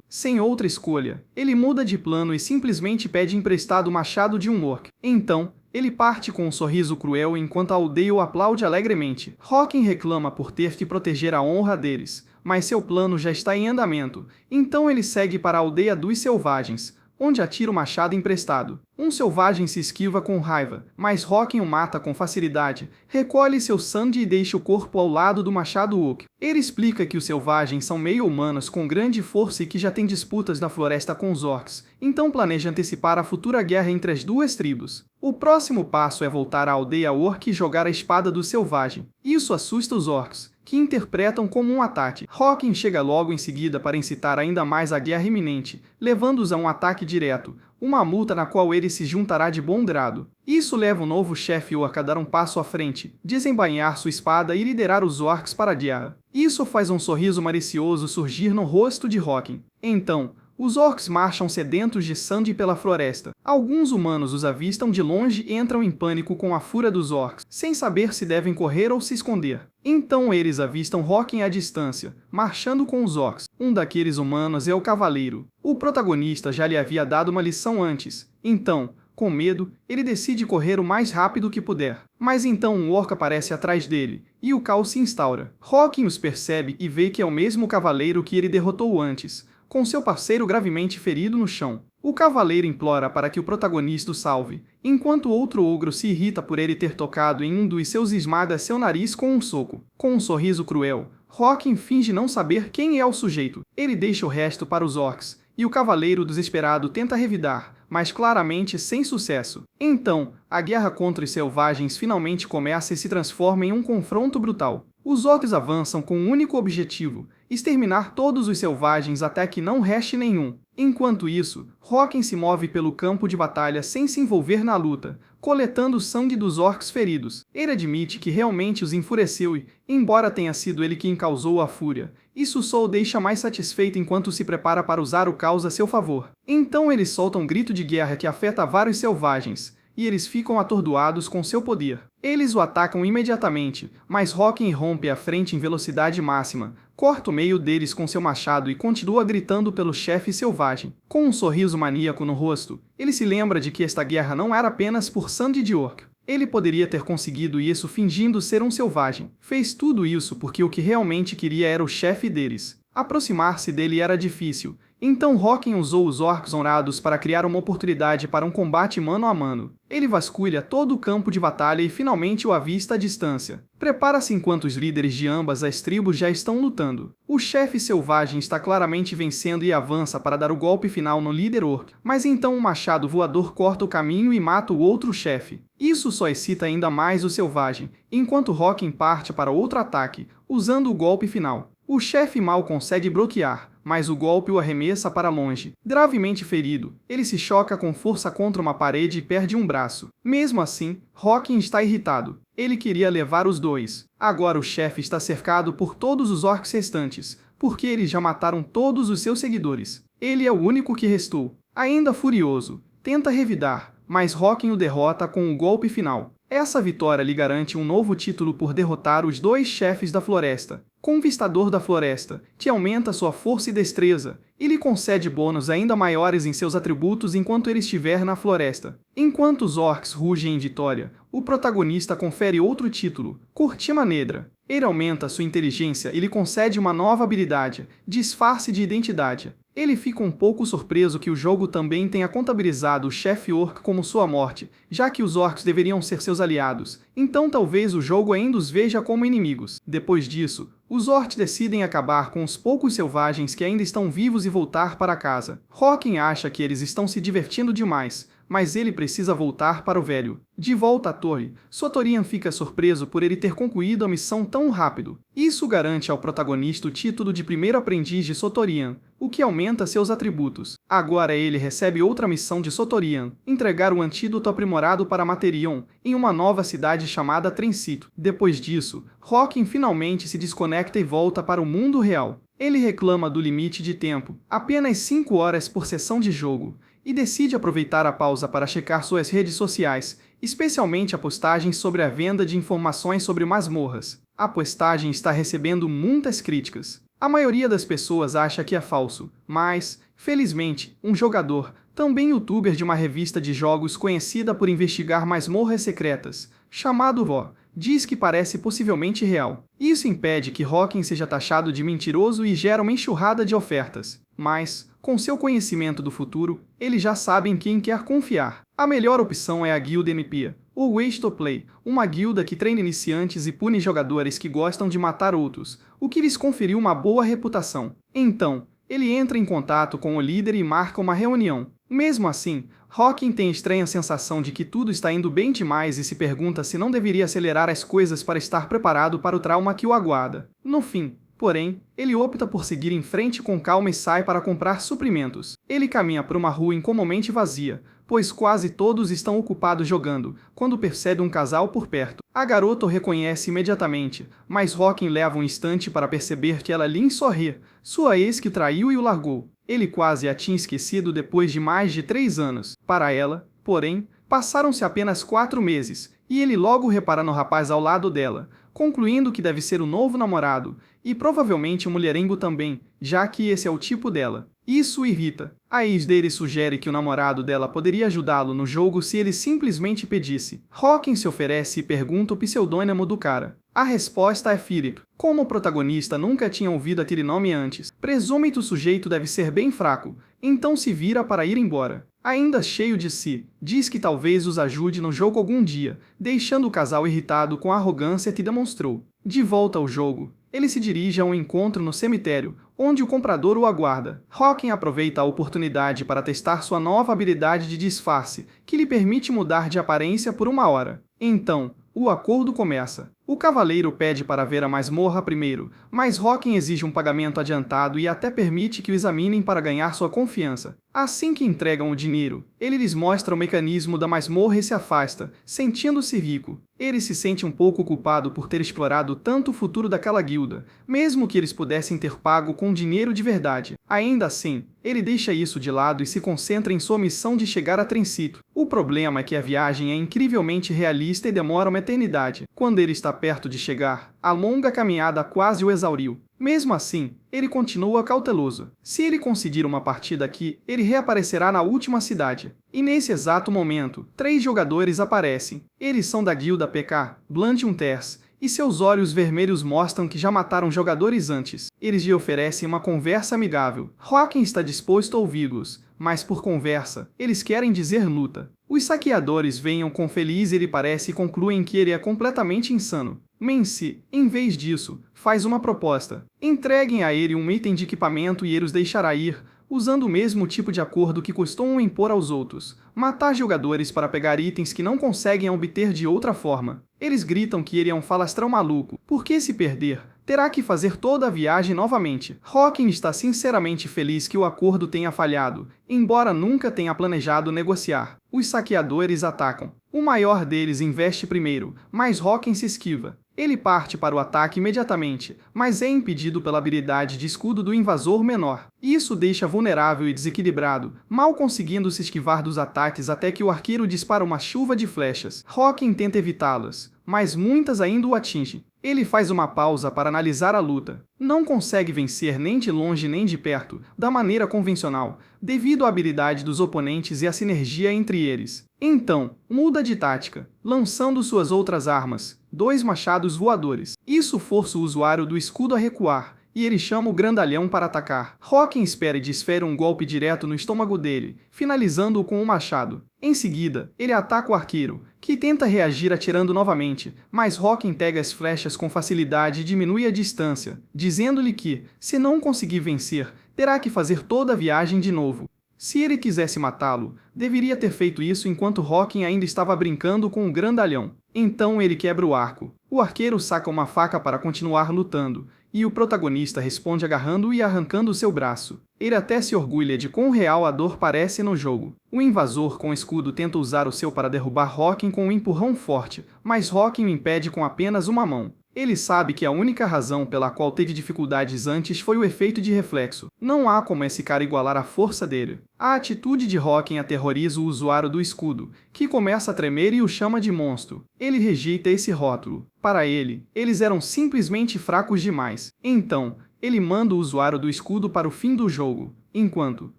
Sem outra escolha, ele muda de plano e simplesmente pede emprestado o machado de um orc. Então, ele parte com um sorriso cruel enquanto a aldeia o aplaude alegremente. Hawking reclama por ter que proteger a honra deles, mas seu plano já está em andamento, então ele segue para a aldeia dos selvagens, onde atira o machado emprestado. Um selvagem se esquiva com raiva, mas Hawking o mata com facilidade, recolhe seu sangue e deixa o corpo ao lado do machado oak. Ele explica que os selvagens são meio humanos com grande força e que já têm disputas na floresta com os orcs, então planeja antecipar a futura guerra entre as duas tribos. O próximo passo é voltar à aldeia orc e jogar a espada do selvagem. Isso assusta os orcs, que interpretam como um ataque. Hawking chega logo em seguida para incitar ainda mais a guerra iminente, levando-os a um ataque direto, uma luta na qual ele se juntará de bom grado. Isso leva o novo chefe orc a dar um passo à frente, desembainhar sua espada e liderar os orcs para a guerra. Isso faz um sorriso malicioso surgir no rosto de Hawking. Então, os orcs marcham sedentos de sangue pela floresta. Alguns humanos os avistam de longe e entram em pânico com a fúria dos orcs, sem saber se devem correr ou se esconder. Então eles avistam Hawking à distância, marchando com os orcs. Um daqueles humanos é o cavaleiro. O protagonista já lhe havia dado uma lição antes. Então, com medo, ele decide correr o mais rápido que puder. Mas então um orc aparece atrás dele, e o caos se instaura. Hawking os percebe e vê que é o mesmo cavaleiro que ele derrotou antes, com seu parceiro gravemente ferido no chão. O cavaleiro implora para que o protagonista o salve, enquanto outro ogro se irrita por ele ter tocado em um dos seus e esmaga seu nariz com um soco. Com um sorriso cruel, Hawking finge não saber quem é o sujeito. Ele deixa o resto para os orcs, e o cavaleiro desesperado tenta revidar, mas claramente sem sucesso. Então, a guerra contra os selvagens finalmente começa e se transforma em um confronto brutal. Os orcs avançam com um único objetivo: exterminar todos os selvagens até que não reste nenhum. Enquanto isso, Hawking se move pelo campo de batalha sem se envolver na luta, coletando o sangue dos orcs feridos. Ele admite que realmente os enfureceu e, embora tenha sido ele quem causou a fúria, isso só o deixa mais satisfeito enquanto se prepara para usar o caos a seu favor. Então ele solta um grito de guerra que afeta vários selvagens, e eles ficam atordoados com seu poder. Eles o atacam imediatamente, mas Hawking rompe a frente em velocidade máxima, corta o meio deles com seu machado e continua gritando pelo chefe selvagem. Com um sorriso maníaco no rosto, ele se lembra de que esta guerra não era apenas por sangue de orc. Ele poderia ter conseguido isso fingindo ser um selvagem. Fez tudo isso porque o que realmente queria era o chefe deles. Aproximar-se dele era difícil, então Hawking usou os orcs honrados para criar uma oportunidade para um combate mano a mano. Ele vasculha todo o campo de batalha e finalmente o avista à distância. Prepara-se enquanto os líderes de ambas as tribos já estão lutando. O chefe selvagem está claramente vencendo e avança para dar o golpe final no líder orc, mas então um machado voador corta o caminho e mata o outro chefe. Isso só excita ainda mais o selvagem, enquanto Hawking parte para outro ataque, usando o golpe final. O chefe mal consegue bloquear, mas o golpe o arremessa para longe. Gravemente ferido, ele se choca com força contra uma parede e perde um braço. Mesmo assim, Hawking está irritado. Ele queria levar os dois. Agora o chefe está cercado por todos os orcs restantes, porque eles já mataram todos os seus seguidores. Ele é o único que restou. Ainda furioso, tenta revidar, mas Hawking o derrota com o golpe final. Essa vitória lhe garante um novo título por derrotar os dois chefes da floresta. Conquistador da Floresta, que aumenta sua força e destreza, e lhe concede bônus ainda maiores em seus atributos enquanto ele estiver na floresta. Enquanto os orcs rugem em vitória, o protagonista confere outro título, Cortina Negra. Ele aumenta sua inteligência e lhe concede uma nova habilidade, Disfarce de Identidade. Ele fica um pouco surpreso que o jogo também tenha contabilizado o chefe orc como sua morte, já que os orcs deveriam ser seus aliados, então talvez o jogo ainda os veja como inimigos. Depois disso, os orcs decidem acabar com os poucos selvagens que ainda estão vivos e voltar para casa. Hawking acha que eles estão se divertindo demais, mas ele precisa voltar para o velho. De volta à torre, Sotorian fica surpreso por ele ter concluído a missão tão rápido. Isso garante ao protagonista o título de primeiro aprendiz de Sotorian, o que aumenta seus atributos. Agora ele recebe outra missão de Sotorian, entregar o antídoto aprimorado para Materion, em uma nova cidade chamada Trencito. Depois disso, Hawking finalmente se desconecta e volta para o mundo real. Ele reclama do limite de tempo, apenas 5 horas por sessão de jogo, e decide aproveitar a pausa para checar suas redes sociais, especialmente a postagem sobre a venda de informações sobre masmorras. A postagem está recebendo muitas críticas. A maioria das pessoas acha que é falso, mas, felizmente, um jogador, também youtuber de uma revista de jogos conhecida por investigar masmorras secretas, chamado Vó, diz que parece possivelmente real. Isso impede que Hawking seja taxado de mentiroso e gera uma enxurrada de ofertas. Mas, com seu conhecimento do futuro, ele já sabe em quem quer confiar. A melhor opção é a Guilda NP, ou Waste to Play, uma guilda que treina iniciantes e pune jogadores que gostam de matar outros, o que lhes conferiu uma boa reputação. Então, ele entra em contato com o líder e marca uma reunião. Mesmo assim, Hawking tem a estranha sensação de que tudo está indo bem demais e se pergunta se não deveria acelerar as coisas para estar preparado para o trauma que o aguarda. No fim, porém, ele opta por seguir em frente com calma e sai para comprar suprimentos. Ele caminha por uma rua incomumente vazia, pois quase todos estão ocupados jogando, quando percebe um casal por perto. A garota o reconhece imediatamente, mas Hawking leva um instante para perceber que ela lhe sorri, sua ex que traiu e o largou. Ele quase a tinha esquecido depois de mais de 3 anos. Para ela, porém, passaram-se apenas 4 meses, e ele logo repara no rapaz ao lado dela, concluindo que deve ser o novo namorado, e provavelmente o mulherengo também, já que esse é o tipo dela. Isso o irrita. A ex dele sugere que o namorado dela poderia ajudá-lo no jogo se ele simplesmente pedisse. Hawking se oferece e pergunta o pseudônimo do cara. A resposta é Philip. Como o protagonista nunca tinha ouvido aquele nome antes, presume que o sujeito deve ser bem fraco, então se vira para ir embora. Ainda cheio de si, diz que talvez os ajude no jogo algum dia, deixando o casal irritado com a arrogância que demonstrou. De volta ao jogo, ele se dirige a um encontro no cemitério, onde o comprador o aguarda. Hawking aproveita a oportunidade para testar sua nova habilidade de disfarce, que lhe permite mudar de aparência por 1 hora. Então, o acordo começa. O cavaleiro pede para ver a masmorra primeiro, mas Hawking exige um pagamento adiantado e até permite que o examinem para ganhar sua confiança. Assim que entregam o dinheiro, ele lhes mostra o mecanismo da masmorra e se afasta, sentindo-se rico. Ele se sente um pouco culpado por ter explorado tanto o futuro daquela guilda, mesmo que eles pudessem ter pago com dinheiro de verdade. Ainda assim, ele deixa isso de lado e se concentra em sua missão de chegar a Trencito. O problema é que a viagem é incrivelmente realista e demora uma eternidade. Quando ele está perto de chegar, a longa caminhada quase o exauriu. Mesmo assim, ele continua cauteloso. Se ele conseguir uma partida aqui, ele reaparecerá na última cidade. E nesse exato momento, 3 jogadores aparecem. Eles são da guilda PK, Blunt Hunters, e seus olhos vermelhos mostram que já mataram jogadores antes. Eles lhe oferecem uma conversa amigável. Hawking está disposto a ouvi-los, mas por conversa, eles querem dizer luta. Os saqueadores veem com feliz e ele parece e concluem que ele é completamente insano. Menci, em vez disso, faz uma proposta. Entreguem a ele um item de equipamento e ele os deixará ir, usando o mesmo tipo de acordo que costumam impor aos outros. Matar jogadores para pegar itens que não conseguem obter de outra forma. Eles gritam que ele é um falastrão maluco, porque se perder, terá que fazer toda a viagem novamente. Hawking está sinceramente feliz que o acordo tenha falhado, embora nunca tenha planejado negociar. Os saqueadores atacam. O maior deles investe primeiro, mas Hawking se esquiva. Ele parte para o ataque imediatamente, mas é impedido pela habilidade de escudo do invasor menor. Isso deixa vulnerável e desequilibrado, mal conseguindo se esquivar dos ataques até que o arqueiro dispara uma chuva de flechas. Hawking tenta evitá-las, mas muitas ainda o atingem. Ele faz uma pausa para analisar a luta. Não consegue vencer nem de longe nem de perto, da maneira convencional, devido à habilidade dos oponentes e à sinergia entre eles. Então, muda de tática, lançando suas outras armas, 2 machados voadores. Isso força o usuário do escudo a recuar, e ele chama o grandalhão para atacar. Hawking espera e desfere um golpe direto no estômago dele, finalizando-o com um machado. Em seguida, ele ataca o arqueiro, que tenta reagir atirando novamente, mas Hawking pega as flechas com facilidade e diminui a distância, dizendo-lhe que, se não conseguir vencer, terá que fazer toda a viagem de novo. Se ele quisesse matá-lo, deveria ter feito isso enquanto Hawking ainda estava brincando com o grandalhão. Então ele quebra o arco. O arqueiro saca uma faca para continuar lutando, e o protagonista responde agarrando e arrancando seu braço. Ele até se orgulha de quão real a dor parece no jogo. O invasor com escudo tenta usar o seu para derrubar Hawking com um empurrão forte, mas Hawking o impede com apenas uma mão. Ele sabe que a única razão pela qual teve dificuldades antes foi o efeito de reflexo. Não há como esse cara igualar a força dele. A atitude de Hawking aterroriza o usuário do escudo, que começa a tremer e o chama de monstro. Ele rejeita esse rótulo. Para ele, eles eram simplesmente fracos demais. Então, ele manda o usuário do escudo para o fim do jogo, enquanto,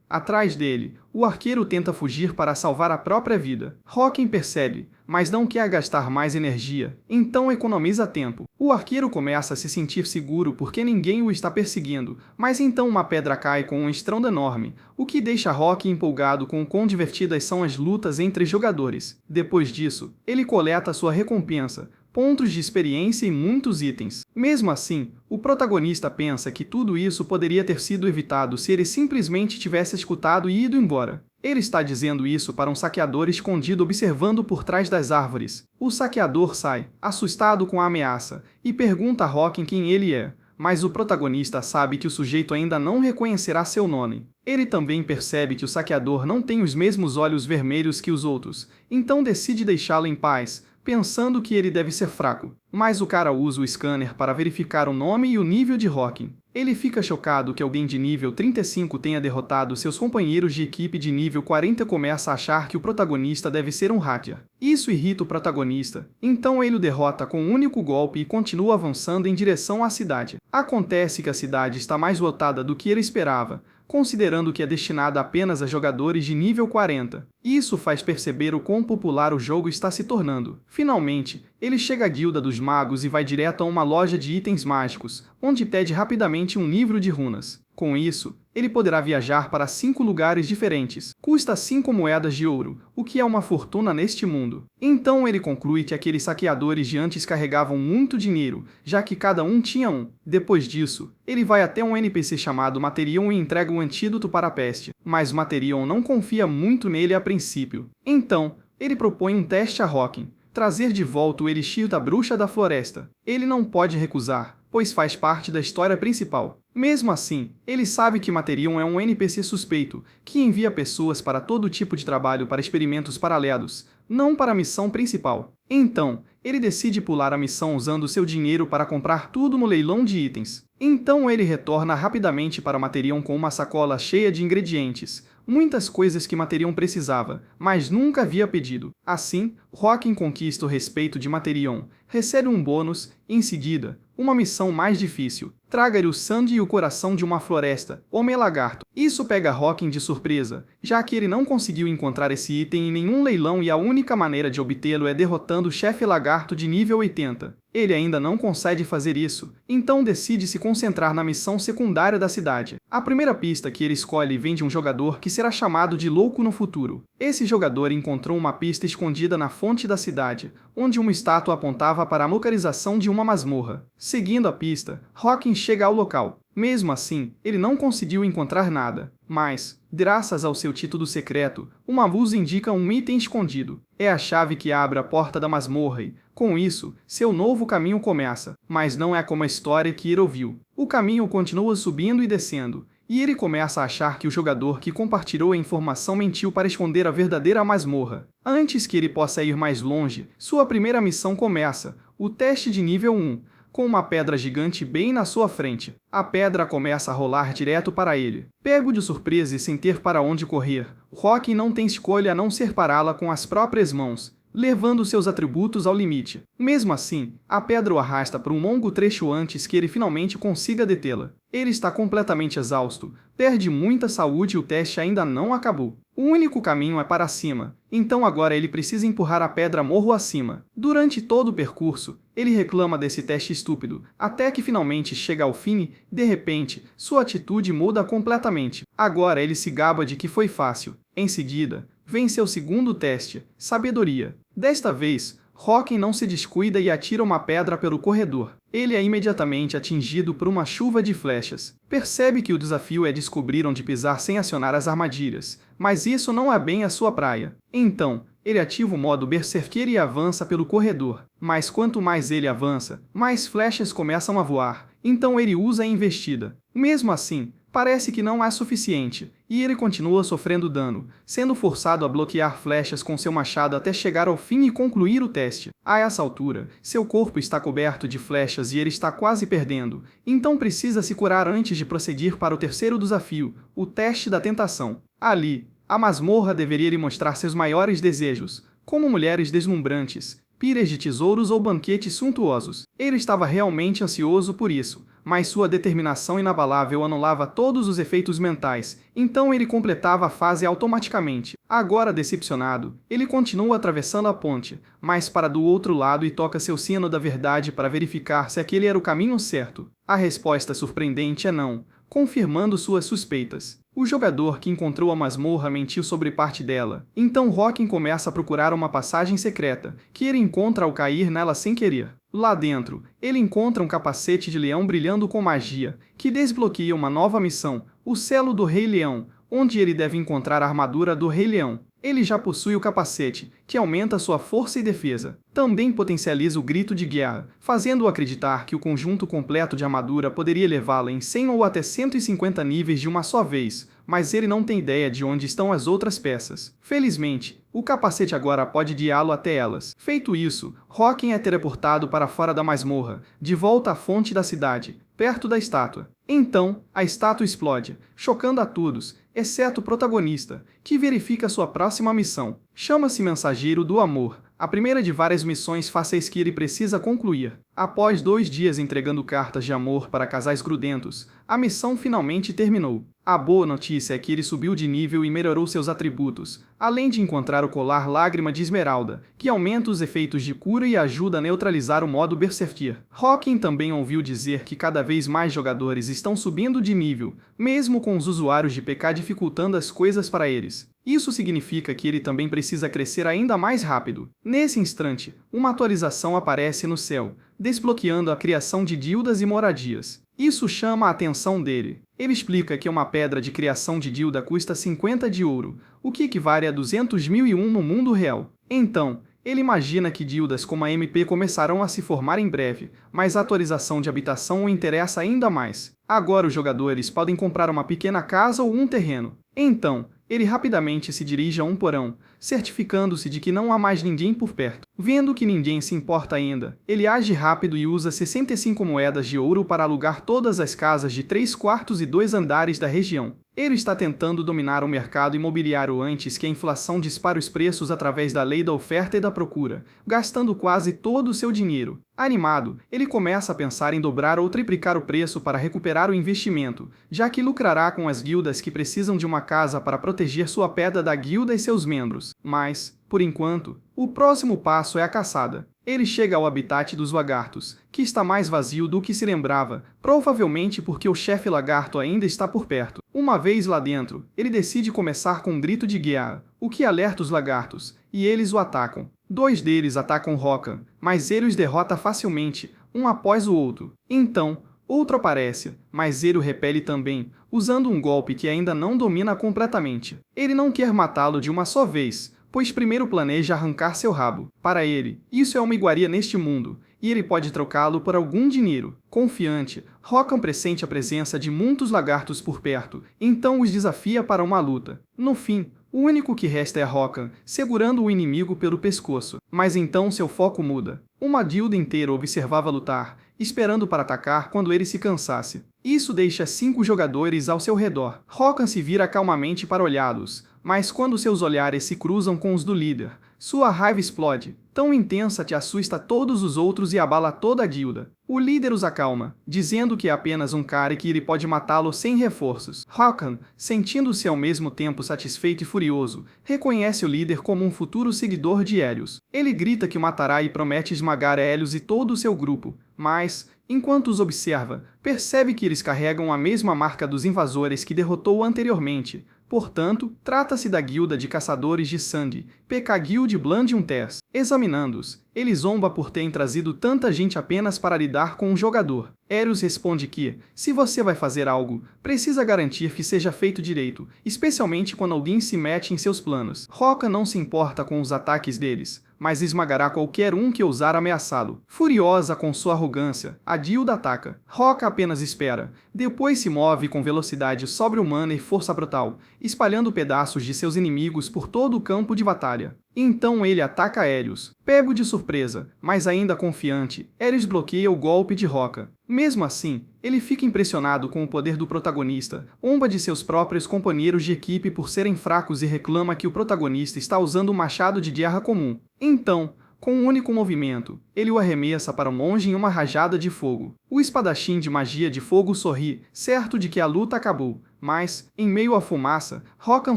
atrás dele, o arqueiro tenta fugir para salvar a própria vida. Hawking percebe, mas não quer gastar mais energia, então economiza tempo. O arqueiro começa a se sentir seguro porque ninguém o está perseguindo, mas então uma pedra cai com um estrondo enorme, o que deixa Hawking empolgado com o quão divertidas são as lutas entre jogadores. Depois disso, ele coleta sua recompensa, pontos de experiência e muitos itens. Mesmo assim, o protagonista pensa que tudo isso poderia ter sido evitado se ele simplesmente tivesse escutado e ido embora. Ele está dizendo isso para um saqueador escondido observando por trás das árvores. O saqueador sai, assustado com a ameaça, e pergunta a Hawking quem ele é, mas o protagonista sabe que o sujeito ainda não reconhecerá seu nome. Ele também percebe que o saqueador não tem os mesmos olhos vermelhos que os outros, então decide deixá-lo em paz, pensando que ele deve ser fraco. Mas o cara usa o scanner para verificar o nome e o nível de Hawking. Ele fica chocado que alguém de nível 35 tenha derrotado seus companheiros de equipe de nível 40 e começa a achar que o protagonista deve ser um hacker. Isso irrita o protagonista, então ele o derrota com um único golpe e continua avançando em direção à cidade. Acontece que a cidade está mais lotada do que ele esperava, considerando que é destinada apenas a jogadores de nível 40. Isso faz perceber o quão popular o jogo está se tornando. Finalmente, ele chega à Guilda dos Magos e vai direto a uma loja de itens mágicos, onde pede rapidamente um livro de runas. Com isso, ele poderá viajar para 5 lugares diferentes. Custa 5 moedas de ouro, o que é uma fortuna neste mundo. Então ele conclui que aqueles saqueadores de antes carregavam muito dinheiro, já que cada um tinha um. Depois disso, ele vai até um NPC chamado Materion e entrega um antídoto para a peste, mas Materion não confia muito nele a princípio. Então, ele propõe um teste a Hawking: trazer de volta o elixir da bruxa da floresta. Ele não pode recusar, pois faz parte da história principal. Mesmo assim, ele sabe que Materion é um NPC suspeito, que envia pessoas para todo tipo de trabalho para experimentos paralelos, não para a missão principal. Então, ele decide pular a missão usando seu dinheiro para comprar tudo no leilão de itens. Então ele retorna rapidamente para Materion com uma sacola cheia de ingredientes, muitas coisas que Materion precisava, mas nunca havia pedido. Assim, Hawking conquista o respeito de Materion, recebe um bônus, e em seguida, uma missão mais difícil: traga-lhe o sangue e o coração de uma floresta, Homem-Lagarto. Isso pega Hawking de surpresa, já que ele não conseguiu encontrar esse item em nenhum leilão e a única maneira de obtê-lo é derrotando o chefe lagarto de nível 80. Ele ainda não consegue fazer isso, então decide se concentrar na missão secundária da cidade. A primeira pista que ele escolhe vem de um jogador que será chamado de Louco no futuro. Esse jogador encontrou uma pista escondida na fonte da cidade, onde uma estátua apontava para a localização de uma masmorra. Seguindo a pista, Hawking chega ao local. Mesmo assim, ele não conseguiu encontrar nada, mas, graças ao seu título secreto, uma luz indica um item escondido. É a chave que abre a porta da masmorra e, com isso, seu novo caminho começa. Mas não é como a história que ele ouviu. O caminho continua subindo e descendo, e ele começa a achar que o jogador que compartilhou a informação mentiu para esconder a verdadeira masmorra. Antes que ele possa ir mais longe, sua primeira missão começa. o teste de nível 1, com uma pedra gigante bem na sua frente. A pedra começa a rolar direto para ele. Pego de surpresa e sem ter para onde correr, Hawking não tem escolha a não ser pará-la com as próprias mãos, levando seus atributos ao limite. Mesmo assim, a pedra o arrasta por um longo trecho antes que ele finalmente consiga detê-la. Ele está completamente exausto, perde muita saúde e o teste ainda não acabou. O único caminho é para cima, então agora ele precisa empurrar a pedra morro acima. Durante todo o percurso, ele reclama desse teste estúpido, até que finalmente chega ao fim e, de repente, sua atitude muda completamente. Agora ele se gaba de que foi fácil. Em seguida, vem seu segundo teste, sabedoria. Desta vez, Hawking não se descuida e atira uma pedra pelo corredor. Ele é imediatamente atingido por uma chuva de flechas. Percebe que o desafio é descobrir onde pisar sem acionar as armadilhas, mas isso não é bem a sua praia. Então, ele ativa o modo Berserker e avança pelo corredor. Mas quanto mais ele avança, mais flechas começam a voar. Então ele usa a investida. Mesmo assim, parece que não é suficiente, e ele continua sofrendo dano, sendo forçado a bloquear flechas com seu machado até chegar ao fim e concluir o teste. A essa altura, seu corpo está coberto de flechas e ele está quase perdendo, então precisa se curar antes de prosseguir para o terceiro desafio, o teste da tentação. Ali, a masmorra deveria lhe mostrar seus maiores desejos, como mulheres deslumbrantes, pilhas de tesouros ou banquetes suntuosos. Ele estava realmente ansioso por isso, mas sua determinação inabalável anulava todos os efeitos mentais, então ele completava a fase automaticamente. Agora decepcionado, ele continua atravessando a ponte, mas para do outro lado e toca seu sino da verdade para verificar se aquele era o caminho certo. A resposta surpreendente é não, confirmando suas suspeitas. O jogador que encontrou a masmorra mentiu sobre parte dela, então Hawking começa a procurar uma passagem secreta, que ele encontra ao cair nela sem querer. Lá dentro, ele encontra um capacete de leão brilhando com magia, que desbloqueia uma nova missão, o Selo do Rei Leão, onde ele deve encontrar a armadura do Rei Leão. Ele já possui o capacete, que aumenta sua força e defesa. Também potencializa o grito de guerra, fazendo-o acreditar que o conjunto completo de armadura poderia levá-la em 100 ou até 150 níveis de uma só vez, mas ele não tem ideia de onde estão as outras peças. Felizmente, o capacete agora pode guiá-lo até elas. Feito isso, Hawking é teleportado para fora da masmorra, de volta à fonte da cidade, perto da estátua. Então, a estátua explode, chocando a todos, exceto o protagonista, que verifica sua próxima missão. Chama-se Mensageiro do Amor, a primeira de várias missões fáceis que ele precisa concluir. Após 2 dias entregando cartas de amor para casais grudentos, a missão finalmente terminou. A boa notícia é que ele subiu de nível e melhorou seus atributos, além de encontrar o colar Lágrima de Esmeralda, que aumenta os efeitos de cura e ajuda a neutralizar o modo Berserker. Hawking também ouviu dizer que cada vez mais jogadores estão subindo de nível, mesmo com os usuários de PK dificultando as coisas para eles. Isso significa que ele também precisa crescer ainda mais rápido. Nesse instante, uma atualização aparece no céu, desbloqueando a criação de guildas e moradias. Isso chama a atenção dele. Ele explica que uma pedra de criação de guilda custa 50 de ouro, o que equivale a 200.001 no mundo real. Então, ele imagina que guildas como a MP começarão a se formar em breve, mas a atualização de habitação o interessa ainda mais. Agora os jogadores podem comprar uma pequena casa ou um terreno. Então, ele rapidamente se dirige a um porão, certificando-se de que não há mais ninguém por perto. Vendo que ninguém se importa ainda, ele age rápido e usa 65 moedas de ouro para alugar todas as casas de 3 quartos e 2 andares da região. Ele está tentando dominar o mercado imobiliário antes que a inflação dispare os preços através da lei da oferta e da procura, gastando quase todo o seu dinheiro. Animado, ele começa a pensar em dobrar ou triplicar o preço para recuperar o investimento, já que lucrará com as guildas que precisam de uma casa para proteger sua pedra da guilda e seus membros. Mas, por enquanto, o próximo passo é a caçada. Ele chega ao habitat dos lagartos, que está mais vazio do que se lembrava, provavelmente porque o chefe lagarto ainda está por perto. Uma vez lá dentro, ele decide começar com um grito de guerra, o que alerta os lagartos, e eles o atacam. 2 deles atacam Hawking, mas ele os derrota facilmente, um após o outro. Então, outro aparece, mas ele o repele também, usando um golpe que ainda não domina completamente. Ele não quer matá-lo de uma só vez, pois primeiro planeja arrancar seu rabo. Para ele, isso é uma iguaria neste mundo, e ele pode trocá-lo por algum dinheiro. Confiante, Hawking pressente a presença de muitos lagartos por perto, então os desafia para uma luta. No fim, O único que resta é Rokan, segurando o inimigo pelo pescoço. Mas então seu foco muda. Uma guilda inteira observava lutar, esperando para atacar quando ele se cansasse. Isso deixa 5 jogadores ao seu redor. Rokan se vira calmamente para olhá-los, mas quando seus olhares se cruzam com os do líder, sua raiva explode, tão intensa que assusta todos os outros e abala toda a guilda. O líder os acalma, dizendo que é apenas um cara e que ele pode matá-lo sem reforços. Rokan, sentindo-se ao mesmo tempo satisfeito e furioso, reconhece o líder como um futuro seguidor de Helios. Ele grita que o matará e promete esmagar Helios e todo o seu grupo, mas, enquanto os observa, percebe que eles carregam a mesma marca dos invasores que derrotou anteriormente. Portanto, trata-se da guilda de caçadores de sangue, PK Guild Blandium Tess. Examinando-os, ele zomba por terem trazido tanta gente apenas para lidar com um jogador. Helios responde que, se você vai fazer algo, precisa garantir que seja feito direito, especialmente quando alguém se mete em seus planos. Rokan não se importa com os ataques deles, mas esmagará qualquer um que ousar ameaçá-lo. Furiosa com sua arrogância, a guilda ataca. Rokan apenas espera, depois se move com velocidade sobre-humana e força brutal, espalhando pedaços de seus inimigos por todo o campo de batalha. Então ele ataca Helios. Pego de surpresa, mas ainda confiante, Helios bloqueia o golpe de Rokan. Mesmo assim, ele fica impressionado com o poder do protagonista, zomba de seus próprios companheiros de equipe por serem fracos e reclama que o protagonista está usando um machado de guerra comum. Então, com um único movimento, ele o arremessa para longe em uma rajada de fogo. O espadachim de magia de fogo sorri, certo de que a luta acabou, mas, em meio à fumaça, Rokan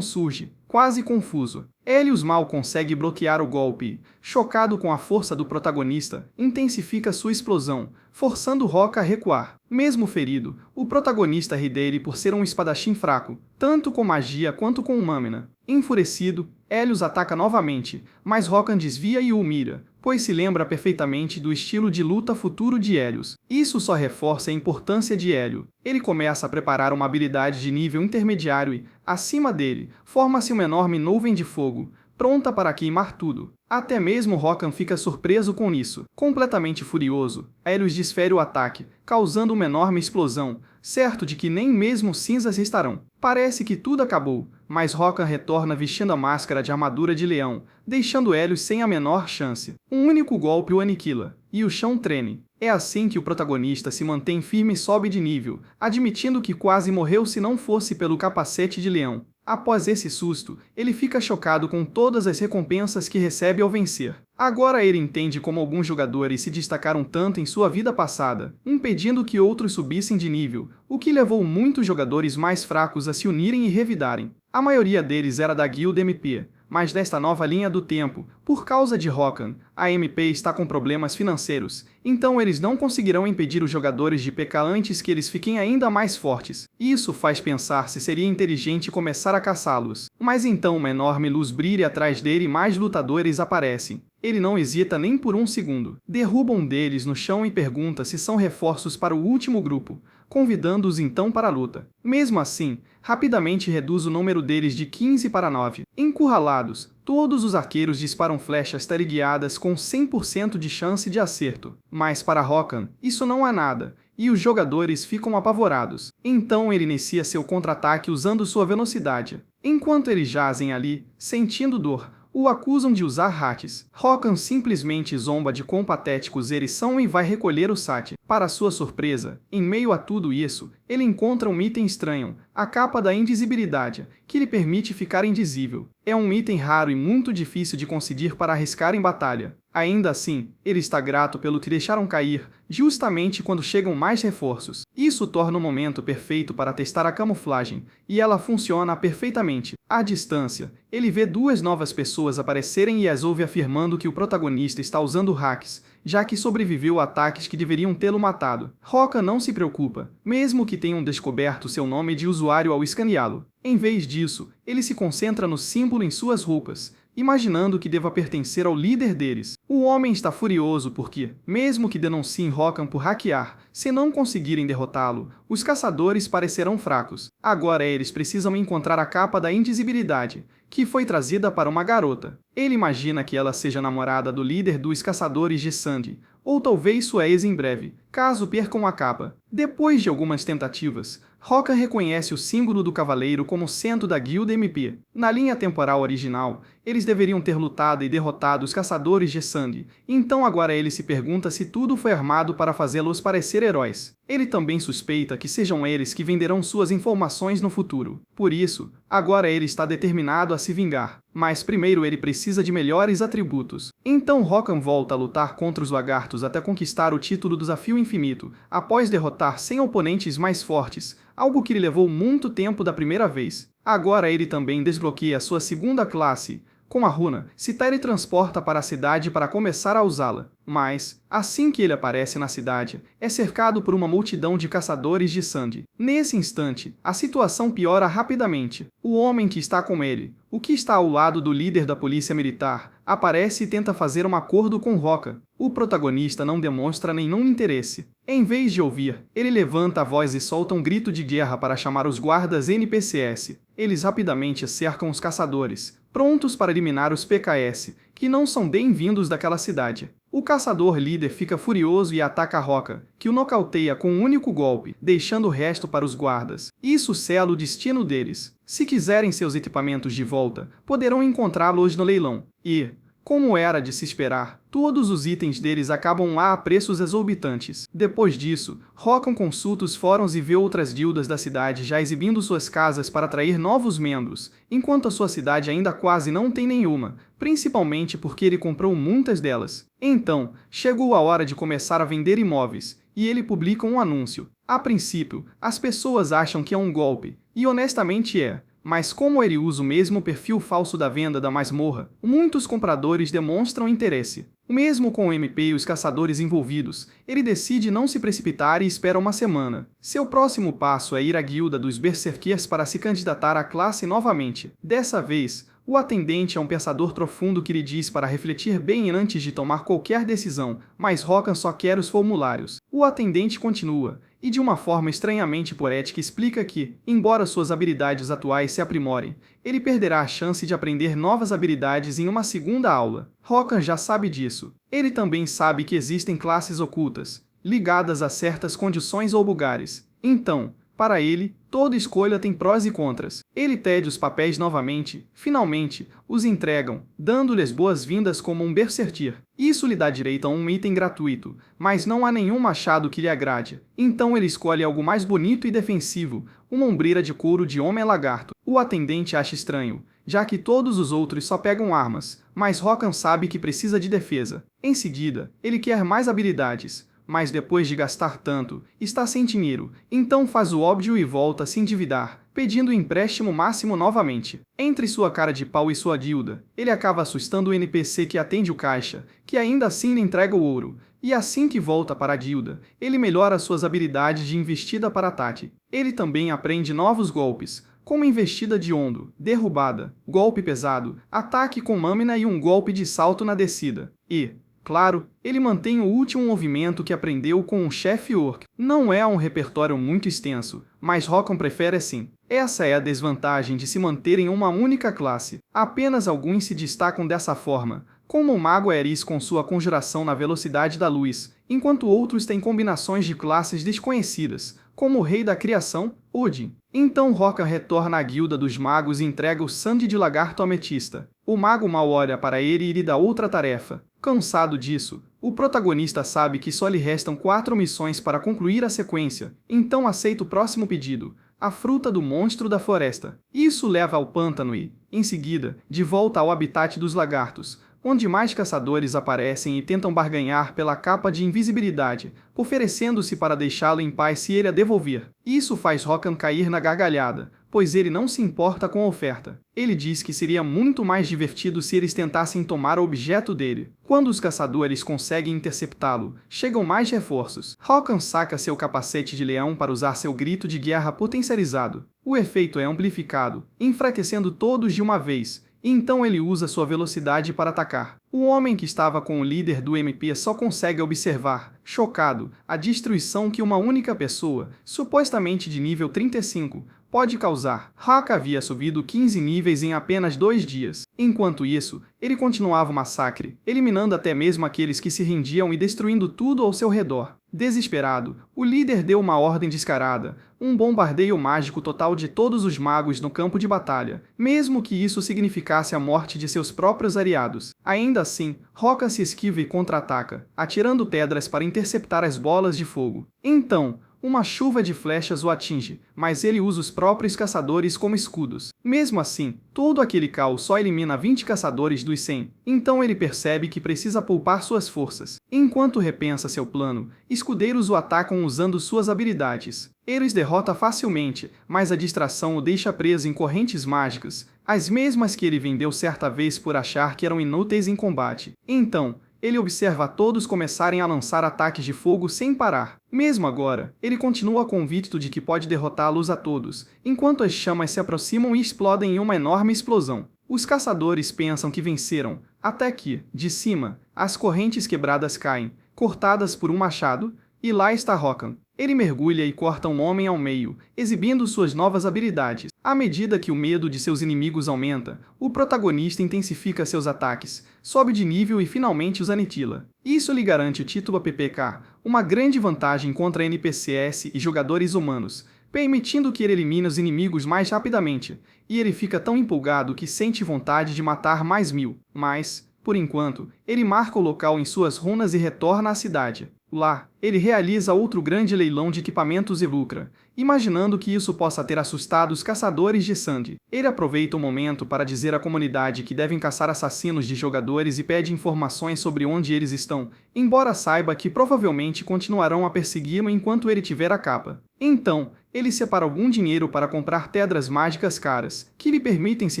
surge, quase confuso. Helios mal consegue bloquear o golpe. Chocado com a força do protagonista, intensifica sua explosão, forçando Rokan a recuar. Mesmo ferido, o protagonista ri dele por ser um espadachim fraco, tanto com magia quanto com lâmina. Enfurecido, Helios ataca novamente, mas Rokan desvia e o mira, pois se lembra perfeitamente do estilo de luta futuro de Helios. Isso só reforça a importância de Hélio. Ele começa a preparar uma habilidade de nível intermediário e, acima dele, forma-se uma enorme nuvem de fogo, pronta para queimar tudo. Até mesmo Rokan fica surpreso com isso. Completamente furioso, Helios desfere o ataque, causando uma enorme explosão, certo de que nem mesmo cinzas restarão. Parece que tudo acabou, mas Rokan retorna vestindo a máscara de armadura de leão, deixando Helios sem a menor chance. Um único golpe o aniquila, e o chão treme. É assim que o protagonista se mantém firme e sobe de nível, admitindo que quase morreu se não fosse pelo capacete de leão. Após esse susto, ele fica chocado com todas as recompensas que recebe ao vencer. Agora ele entende como alguns jogadores se destacaram tanto em sua vida passada, impedindo que outros subissem de nível, o que levou muitos jogadores mais fracos a se unirem e revidarem. A maioria deles era da Guild MP, mas desta nova linha do tempo, por causa de Rokan, a MP está com problemas financeiros, então eles não conseguirão impedir os jogadores de PK antes que eles fiquem ainda mais fortes. Isso faz pensar se seria inteligente começar a caçá-los. Mas então uma enorme luz brilha atrás dele e mais lutadores aparecem. Ele não hesita nem por um segundo. Derruba um deles no chão e pergunta se são reforços para o último grupo, convidando-os então para a luta. Mesmo assim, rapidamente reduz o número deles de 15 para 9. Encurralados, todos os arqueiros disparam flechas teleguiadas com 100% de chance de acerto. Mas para Rokan, isso não é nada, e os jogadores ficam apavorados. Então ele inicia seu contra-ataque usando sua velocidade. Enquanto eles jazem ali, sentindo dor, o acusam de usar hacks. Rokan simplesmente zomba de quão patéticos eles são e vai recolher o sat. Para sua surpresa, em meio a tudo isso, ele encontra um item estranho, a capa da invisibilidade, que lhe permite ficar invisível. É um item raro e muito difícil de conseguir para arriscar em batalha. Ainda assim, ele está grato pelo que deixaram cair, justamente quando chegam mais reforços. Isso torna o momento perfeito para testar a camuflagem, e ela funciona perfeitamente. À distância, ele vê 2 novas pessoas aparecerem e as ouve afirmando que o protagonista está usando hacks, já que sobreviveu a ataques que deveriam tê-lo matado. Rokan não se preocupa, mesmo que tenham descoberto seu nome de usuário ao escaneá-lo. Em vez disso, ele se concentra no símbolo em suas roupas, imaginando que deva pertencer ao líder deles. O homem está furioso porque, mesmo que denunciem Rokan por hackear, se não conseguirem derrotá-lo, os caçadores parecerão fracos. Agora eles precisam encontrar a capa da invisibilidade, que foi trazida para uma garota. Ele imagina que ela seja namorada do líder dos caçadores de sangue, ou talvez sua ex em breve, caso percam a capa. Depois de algumas tentativas, Rokan reconhece o símbolo do cavaleiro como centro da guilda MP. Na linha temporal original, eles deveriam ter lutado e derrotado os caçadores de sangue, então agora ele se pergunta se tudo foi armado para fazê-los parecer heróis. Ele também suspeita que sejam eles que venderão suas informações no futuro. Por isso, agora ele está determinado a se vingar. Mas primeiro ele precisa de melhores atributos. Então Rokan volta a lutar contra os lagartos até conquistar o título do Desafio Infinito, após derrotar 100 oponentes mais fortes, algo que lhe levou muito tempo da primeira vez. Agora ele também desbloqueia sua segunda classe. Com a runa, se teletransporta para a cidade para começar a usá-la. Mas, assim que ele aparece na cidade, é cercado por uma multidão de caçadores de sangue. Nesse instante, a situação piora rapidamente. O homem que está com ele, o que está ao lado do líder da polícia militar, aparece e tenta fazer um acordo com Rokan. O protagonista não demonstra nenhum interesse. Em vez de ouvir, ele levanta a voz e solta um grito de guerra para chamar os guardas NPCs. Eles rapidamente cercam os caçadores, prontos para eliminar os PKS, que não são bem-vindos daquela cidade. O caçador líder fica furioso e ataca Rokan, que o nocauteia com um único golpe, deixando o resto para os guardas. Isso sela o destino deles. Se quiserem seus equipamentos de volta, poderão encontrá-los no leilão. E, como era de se esperar, todos os itens deles acabam lá a preços exorbitantes. Depois disso, Rokan consulta os fóruns e vê outras guildas da cidade já exibindo suas casas para atrair novos membros, enquanto a sua cidade ainda quase não tem nenhuma, principalmente porque ele comprou muitas delas. Então, chegou a hora de começar a vender imóveis, e ele publica um anúncio. A princípio, as pessoas acham que é um golpe, e honestamente é. Mas como ele usa o mesmo perfil falso da venda da masmorra, muitos compradores demonstram interesse. Mesmo com o MP e os caçadores envolvidos, ele decide não se precipitar e espera uma semana. Seu próximo passo é ir à guilda dos Berserkers para se candidatar à classe novamente. Dessa vez, o atendente é um pensador profundo que lhe diz para refletir bem antes de tomar qualquer decisão, mas Rokan só quer os formulários. O atendente continua, e de uma forma estranhamente poética explica que, embora suas habilidades atuais se aprimorem, ele perderá a chance de aprender novas habilidades em uma segunda aula. Rokan já sabe disso. Ele também sabe que existem classes ocultas, ligadas a certas condições ou lugares. Então, para ele, toda escolha tem prós e contras. Ele pede os papéis novamente, finalmente, os entregam, dando-lhes boas-vindas como um berserker. Isso lhe dá direito a um item gratuito, mas não há nenhum machado que lhe agrade. Então ele escolhe algo mais bonito e defensivo, uma ombreira de couro de homem-lagarto. O atendente acha estranho, já que todos os outros só pegam armas, mas Rokan sabe que precisa de defesa. Em seguida, ele quer mais habilidades. Mas depois de gastar tanto, está sem dinheiro, então faz o óbvio e volta a se endividar, pedindo o empréstimo máximo novamente. Entre sua cara de pau e sua guilda, ele acaba assustando o NPC que atende o caixa, que ainda assim lhe entrega o ouro, e assim que volta para a guilda, ele melhora suas habilidades de investida para ataque. Ele também aprende novos golpes, como investida de ondo, derrubada, golpe pesado, ataque com lâmina e um golpe de salto na descida. E, claro, ele mantém o último movimento que aprendeu com o chefe orc. Não é um repertório muito extenso, mas Rokan prefere assim. Essa é a desvantagem de se manter em uma única classe. Apenas alguns se destacam dessa forma, como o Mago Aeris com sua conjuração na velocidade da luz, enquanto outros têm combinações de classes desconhecidas, como o Rei da Criação, Odin. Então Rokan retorna à guilda dos magos e entrega o sangue de lagarto ametista. O mago mal olha para ele e lhe dá outra tarefa. Cansado disso, o protagonista sabe que só lhe restam 4 missões para concluir a sequência, então aceita o próximo pedido, a fruta do monstro da floresta. Isso leva ao pântano e, em seguida, de volta ao habitat dos lagartos, onde mais caçadores aparecem e tentam barganhar pela capa de invisibilidade, oferecendo-se para deixá-lo em paz se ele a devolver. Isso faz Rokan cair na gargalhada, pois ele não se importa com a oferta. Ele diz que seria muito mais divertido se eles tentassem tomar o objeto dele. Quando os caçadores conseguem interceptá-lo, chegam mais reforços. Rokan saca seu capacete de leão para usar seu grito de guerra potencializado. O efeito é amplificado, enfraquecendo todos de uma vez, e então ele usa sua velocidade para atacar. O homem que estava com o líder do MP só consegue observar, chocado, a destruição que uma única pessoa, supostamente de nível 35, pode causar. Haka havia subido 15 níveis em apenas 2 dias. Enquanto isso, ele continuava o massacre, eliminando até mesmo aqueles que se rendiam e destruindo tudo ao seu redor. Desesperado, o líder deu uma ordem descarada, um bombardeio mágico total de todos os magos no campo de batalha, mesmo que isso significasse a morte de seus próprios aliados. Ainda assim, Haka se esquiva e contra-ataca, atirando pedras para interceptar as bolas de fogo. Então, uma chuva de flechas o atinge, mas ele usa os próprios caçadores como escudos. Mesmo assim, todo aquele caos só elimina 20 caçadores dos 100, então ele percebe que precisa poupar suas forças. Enquanto repensa seu plano, escudeiros o atacam usando suas habilidades. Ele os derrota facilmente, mas a distração o deixa preso em correntes mágicas, as mesmas que ele vendeu certa vez por achar que eram inúteis em combate. Então, ele observa todos começarem a lançar ataques de fogo sem parar. Mesmo agora, ele continua convicto de que pode derrotá-los a todos, enquanto as chamas se aproximam e explodem em uma enorme explosão. Os caçadores pensam que venceram, até que, de cima, as correntes quebradas caem, cortadas por um machado, e lá está Hakan. Ele mergulha e corta um homem ao meio, exibindo suas novas habilidades. À medida que o medo de seus inimigos aumenta, o protagonista intensifica seus ataques, sobe de nível e finalmente os aniquila. Isso lhe garante o título APPK, uma grande vantagem contra NPCs e jogadores humanos, permitindo que ele elimine os inimigos mais rapidamente, e ele fica tão empolgado que sente vontade de matar mais 1000. Mas, por enquanto, ele marca o local em suas runas e retorna à cidade. Lá, ele realiza outro grande leilão de equipamentos e lucra, imaginando que isso possa ter assustado os caçadores de sangue. Ele aproveita o momento para dizer à comunidade que devem caçar assassinos de jogadores e pede informações sobre onde eles estão, embora saiba que provavelmente continuarão a persegui-lo enquanto ele tiver a capa. Então, ele separa algum dinheiro para comprar pedras mágicas caras, que lhe permitem se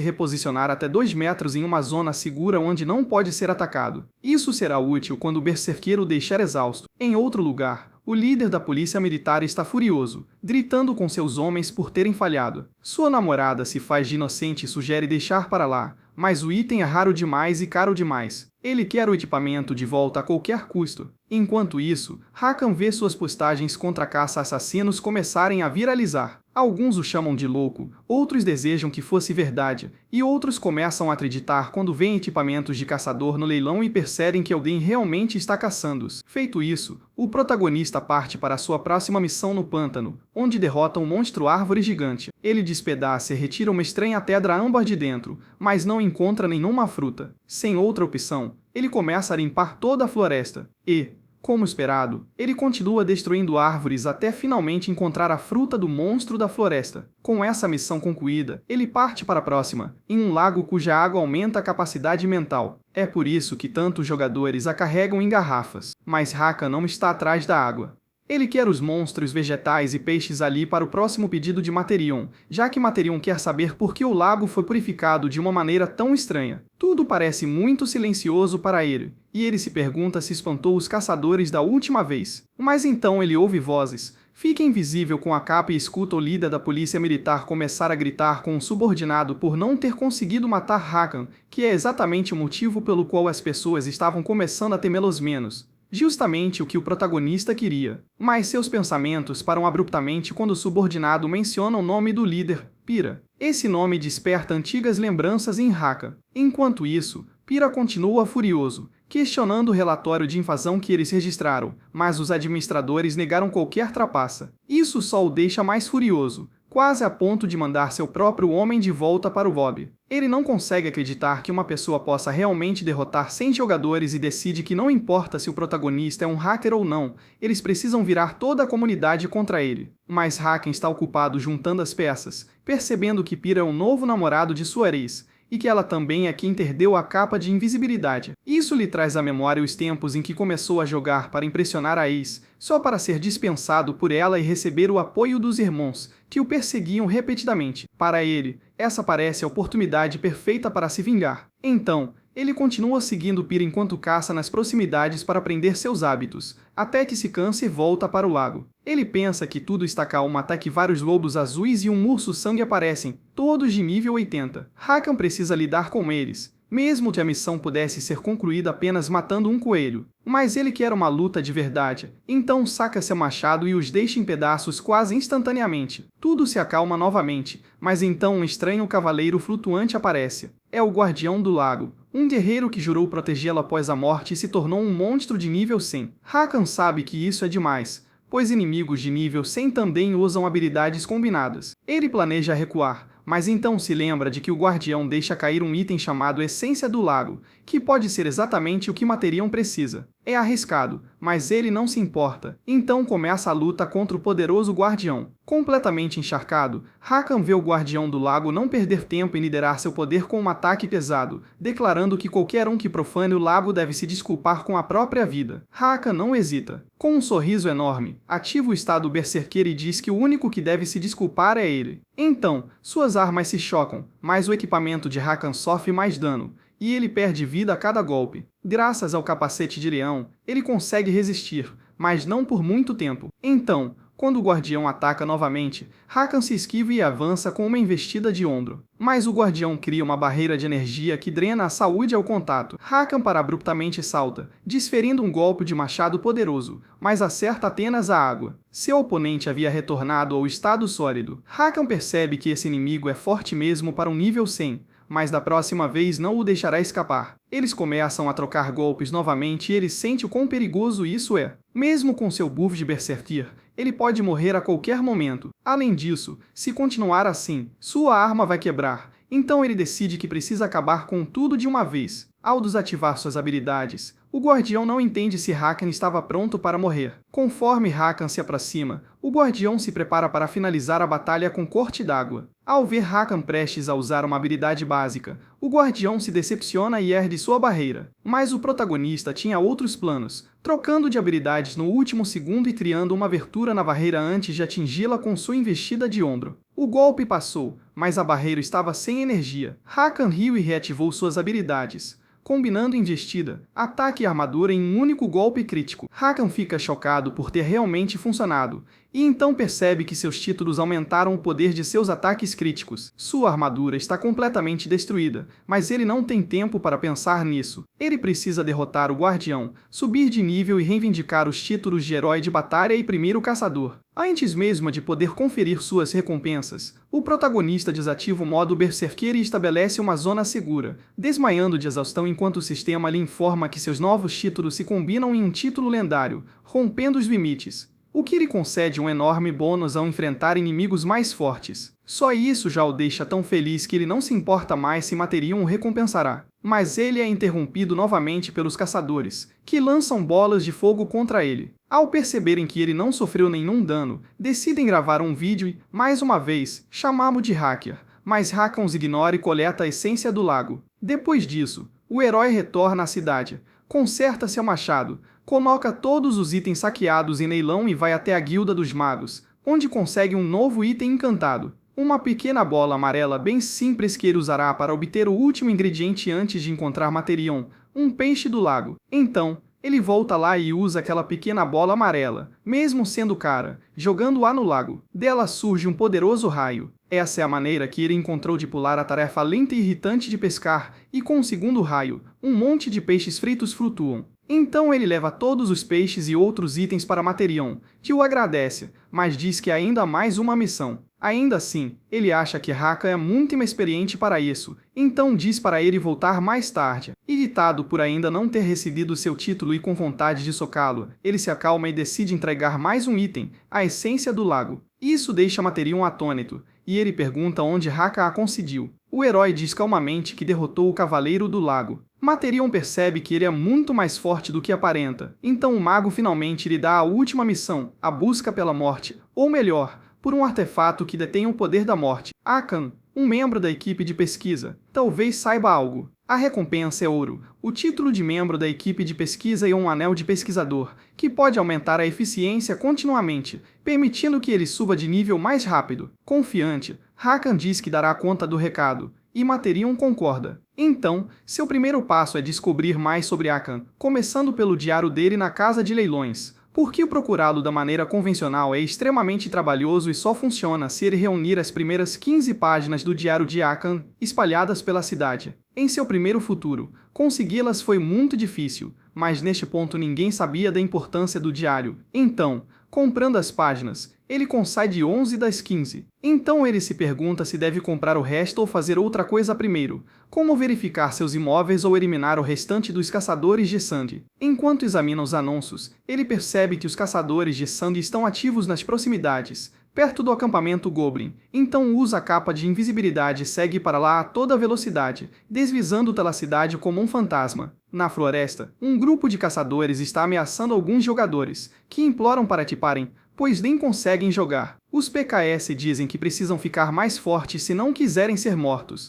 reposicionar até 2 metros em uma zona segura onde não pode ser atacado. Isso será útil quando o berserqueiro o deixar exausto. Em outro lugar, o líder da polícia militar está furioso, gritando com seus homens por terem falhado. Sua namorada se faz de inocente e sugere deixar para lá, mas o item é raro demais e caro demais. Ele quer o equipamento de volta a qualquer custo. Enquanto isso, Hakan vê suas postagens contra caça-assassinos começarem a viralizar. Alguns o chamam de louco, outros desejam que fosse verdade, e outros começam a acreditar quando veem equipamentos de caçador no leilão e percebem que alguém realmente está caçando-os. Feito isso, o protagonista parte para sua próxima missão no pântano, onde derrota um monstro árvore gigante. Ele despedaça e retira uma estranha pedra âmbar de dentro, mas não encontra nenhuma fruta. Sem outra opção, ele começa a limpar toda a floresta, e, como esperado, ele continua destruindo árvores até finalmente encontrar a fruta do monstro da floresta. Com essa missão concluída, ele parte para a próxima, em um lago cuja água aumenta a capacidade mental. É por isso que tantos jogadores a carregam em garrafas, mas Hakan não está atrás da água. Ele quer os monstros, vegetais e peixes ali para o próximo pedido de Materion, já que Materion quer saber por que o lago foi purificado de uma maneira tão estranha. Tudo parece muito silencioso para ele, e ele se pergunta se espantou os caçadores da última vez. Mas então ele ouve vozes, fica invisível com a capa e escuta o líder da polícia militar começar a gritar com um subordinado por não ter conseguido matar Hakan, que é exatamente o motivo pelo qual as pessoas estavam começando a temê-los menos. Justamente o que o protagonista queria. Mas seus pensamentos param abruptamente quando o subordinado menciona o nome do líder, Pira. Esse nome desperta antigas lembranças em Hakan. Enquanto isso, Pira continua furioso, questionando o relatório de invasão que eles registraram, mas os administradores negaram qualquer trapaça. Isso só o deixa mais furioso, quase a ponto de mandar seu próprio homem de volta para o lobby. Ele não consegue acreditar que uma pessoa possa realmente derrotar 100 jogadores e decide que não importa se o protagonista é um hacker ou não, eles precisam virar toda a comunidade contra ele. Mas Hakan está ocupado juntando as peças, percebendo que Pira é um novo namorado de sua ex, e que ela também é quem perdeu a capa de invisibilidade. Isso lhe traz à memória os tempos em que começou a jogar para impressionar a ex, só para ser dispensado por ela e receber o apoio dos irmãos, que o perseguiam repetidamente. Para ele, essa parece a oportunidade perfeita para se vingar. Então, ele continua seguindo Pira enquanto caça nas proximidades para aprender seus hábitos, até que se cansa e volta para o lago. Ele pensa que tudo está calmo até que vários lobos azuis e um urso-sangue aparecem, todos de nível 80. Hakan precisa lidar com eles, mesmo que a missão pudesse ser concluída apenas matando um coelho. Mas ele quer uma luta de verdade, então saca seu machado e os deixa em pedaços quase instantaneamente. Tudo se acalma novamente, mas então um estranho cavaleiro flutuante aparece. É o Guardião do Lago, um guerreiro que jurou protegê-la após a morte e se tornou um monstro de nível 100. Rakan sabe que isso é demais, pois inimigos de nível 100 também usam habilidades combinadas. Ele planeja recuar, mas então se lembra de que o Guardião deixa cair um item chamado Essência do Lago, que pode ser exatamente o que Materion precisa. É arriscado, mas ele não se importa. Então começa a luta contra o poderoso Guardião. Completamente encharcado, Rakan vê o Guardião do Lago não perder tempo em liderar seu poder com um ataque pesado, declarando que qualquer um que profane o lago deve se desculpar com a própria vida. Rakan não hesita. Com um sorriso enorme, ativa o estado Berserker e diz que o único que deve se desculpar é ele. Então, suas armas se chocam, mas o equipamento de Rakan sofre mais dano, e ele perde vida a cada golpe. Graças ao capacete de leão, ele consegue resistir, mas não por muito tempo. Então, quando o Guardião ataca novamente, Rakan se esquiva e avança com uma investida de ombro. Mas o Guardião cria uma barreira de energia que drena a saúde ao contato. Rakan para abruptamente salta, desferindo um golpe de machado poderoso, mas acerta apenas a água. Seu oponente havia retornado ao estado sólido. Rakan percebe que esse inimigo é forte mesmo para um nível 100, mas da próxima vez não o deixará escapar. Eles começam a trocar golpes novamente e ele sente o quão perigoso isso é. Mesmo com seu buff de Berserker, ele pode morrer a qualquer momento. Além disso, se continuar assim, sua arma vai quebrar. Então ele decide que precisa acabar com tudo de uma vez. Ao desativar suas habilidades, o Guardião não entende se Rakan estava pronto para morrer. Conforme Rakan se aproxima, o Guardião se prepara para finalizar a batalha com corte d'água. Ao ver Rakan prestes a usar uma habilidade básica, o Guardião se decepciona e ergue sua barreira. Mas o protagonista tinha outros planos, trocando de habilidades no último segundo e criando uma abertura na barreira antes de atingi-la com sua investida de ombro. O golpe passou, mas a barreira estava sem energia. Rakan riu e reativou suas habilidades, combinando investida, ataque e armadura em um único golpe crítico. Rakan fica chocado por ter realmente funcionado, e então percebe que seus títulos aumentaram o poder de seus ataques críticos. Sua armadura está completamente destruída, mas ele não tem tempo para pensar nisso. Ele precisa derrotar o Guardião, subir de nível e reivindicar os títulos de herói de batalha e primeiro caçador. Antes mesmo de poder conferir suas recompensas, o protagonista desativa o modo Berserker e estabelece uma zona segura, desmaiando de exaustão enquanto o sistema lhe informa que seus novos títulos se combinam em um título lendário, rompendo os limites, o que lhe concede um enorme bônus ao enfrentar inimigos mais fortes. Só isso já o deixa tão feliz que ele não se importa mais se Materion o recompensará. Mas ele é interrompido novamente pelos caçadores, que lançam bolas de fogo contra ele. Ao perceberem que ele não sofreu nenhum dano, decidem gravar um vídeo e, mais uma vez, chamá-lo de hacker. Mas Rakan os ignora e coleta a essência do lago. Depois disso, o herói retorna à cidade, conserta seu machado, coloca todos os itens saqueados em leilão e vai até a Guilda dos Magos, onde consegue um novo item encantado. Uma pequena bola amarela bem simples que ele usará para obter o último ingrediente antes de encontrar Materion, um peixe do lago. Então, ele volta lá e usa aquela pequena bola amarela, mesmo sendo cara, jogando-a no lago. Dela surge um poderoso raio. Essa é a maneira que ele encontrou de pular a tarefa lenta e irritante de pescar, e com o segundo raio, um monte de peixes fritos flutuam. Então ele leva todos os peixes e outros itens para Materion, que o agradece, mas diz que há ainda mais uma missão. Ainda assim, ele acha que Rakan é muito inexperiente para isso, então diz para ele voltar mais tarde. Irritado por ainda não ter recebido seu título e com vontade de socá-lo, ele se acalma e decide entregar mais um item, a essência do lago. Isso deixa Materion atônito, e ele pergunta onde Rakan a concediu. O herói diz calmamente que derrotou o Cavaleiro do Lago. Materion percebe que ele é muito mais forte do que aparenta, então o mago finalmente lhe dá a última missão, a busca pela morte, ou melhor, por um artefato que detém o poder da morte. Akan, um membro da equipe de pesquisa, talvez saiba algo. A recompensa é ouro, o título de membro da equipe de pesquisa e um anel de pesquisador, que pode aumentar a eficiência continuamente, permitindo que ele suba de nível mais rápido. Confiante, Rakan diz que dará conta do recado, e Materion concorda. Então, seu primeiro passo é descobrir mais sobre Akan, começando pelo diário dele na casa de leilões. Porque procurá-lo da maneira convencional é extremamente trabalhoso e só funciona se ele reunir as primeiras 15 páginas do diário de Akan, espalhadas pela cidade. Em seu primeiro futuro, consegui-las foi muito difícil, mas neste ponto ninguém sabia da importância do diário. Então, comprando as páginas, ele consegue 11 das 15. Então ele se pergunta se deve comprar o resto ou fazer outra coisa primeiro, como verificar seus imóveis ou eliminar o restante dos caçadores de sangue. Enquanto examina os anúncios, ele percebe que os caçadores de sangue estão ativos nas proximidades, perto do acampamento Goblin. Então usa a capa de invisibilidade e segue para lá a toda velocidade, deslizando pela cidade como um fantasma. Na floresta, um grupo de caçadores está ameaçando alguns jogadores, que imploram para tiparem, pois nem conseguem jogar. Os PKS dizem que precisam ficar mais fortes se não quiserem ser mortos.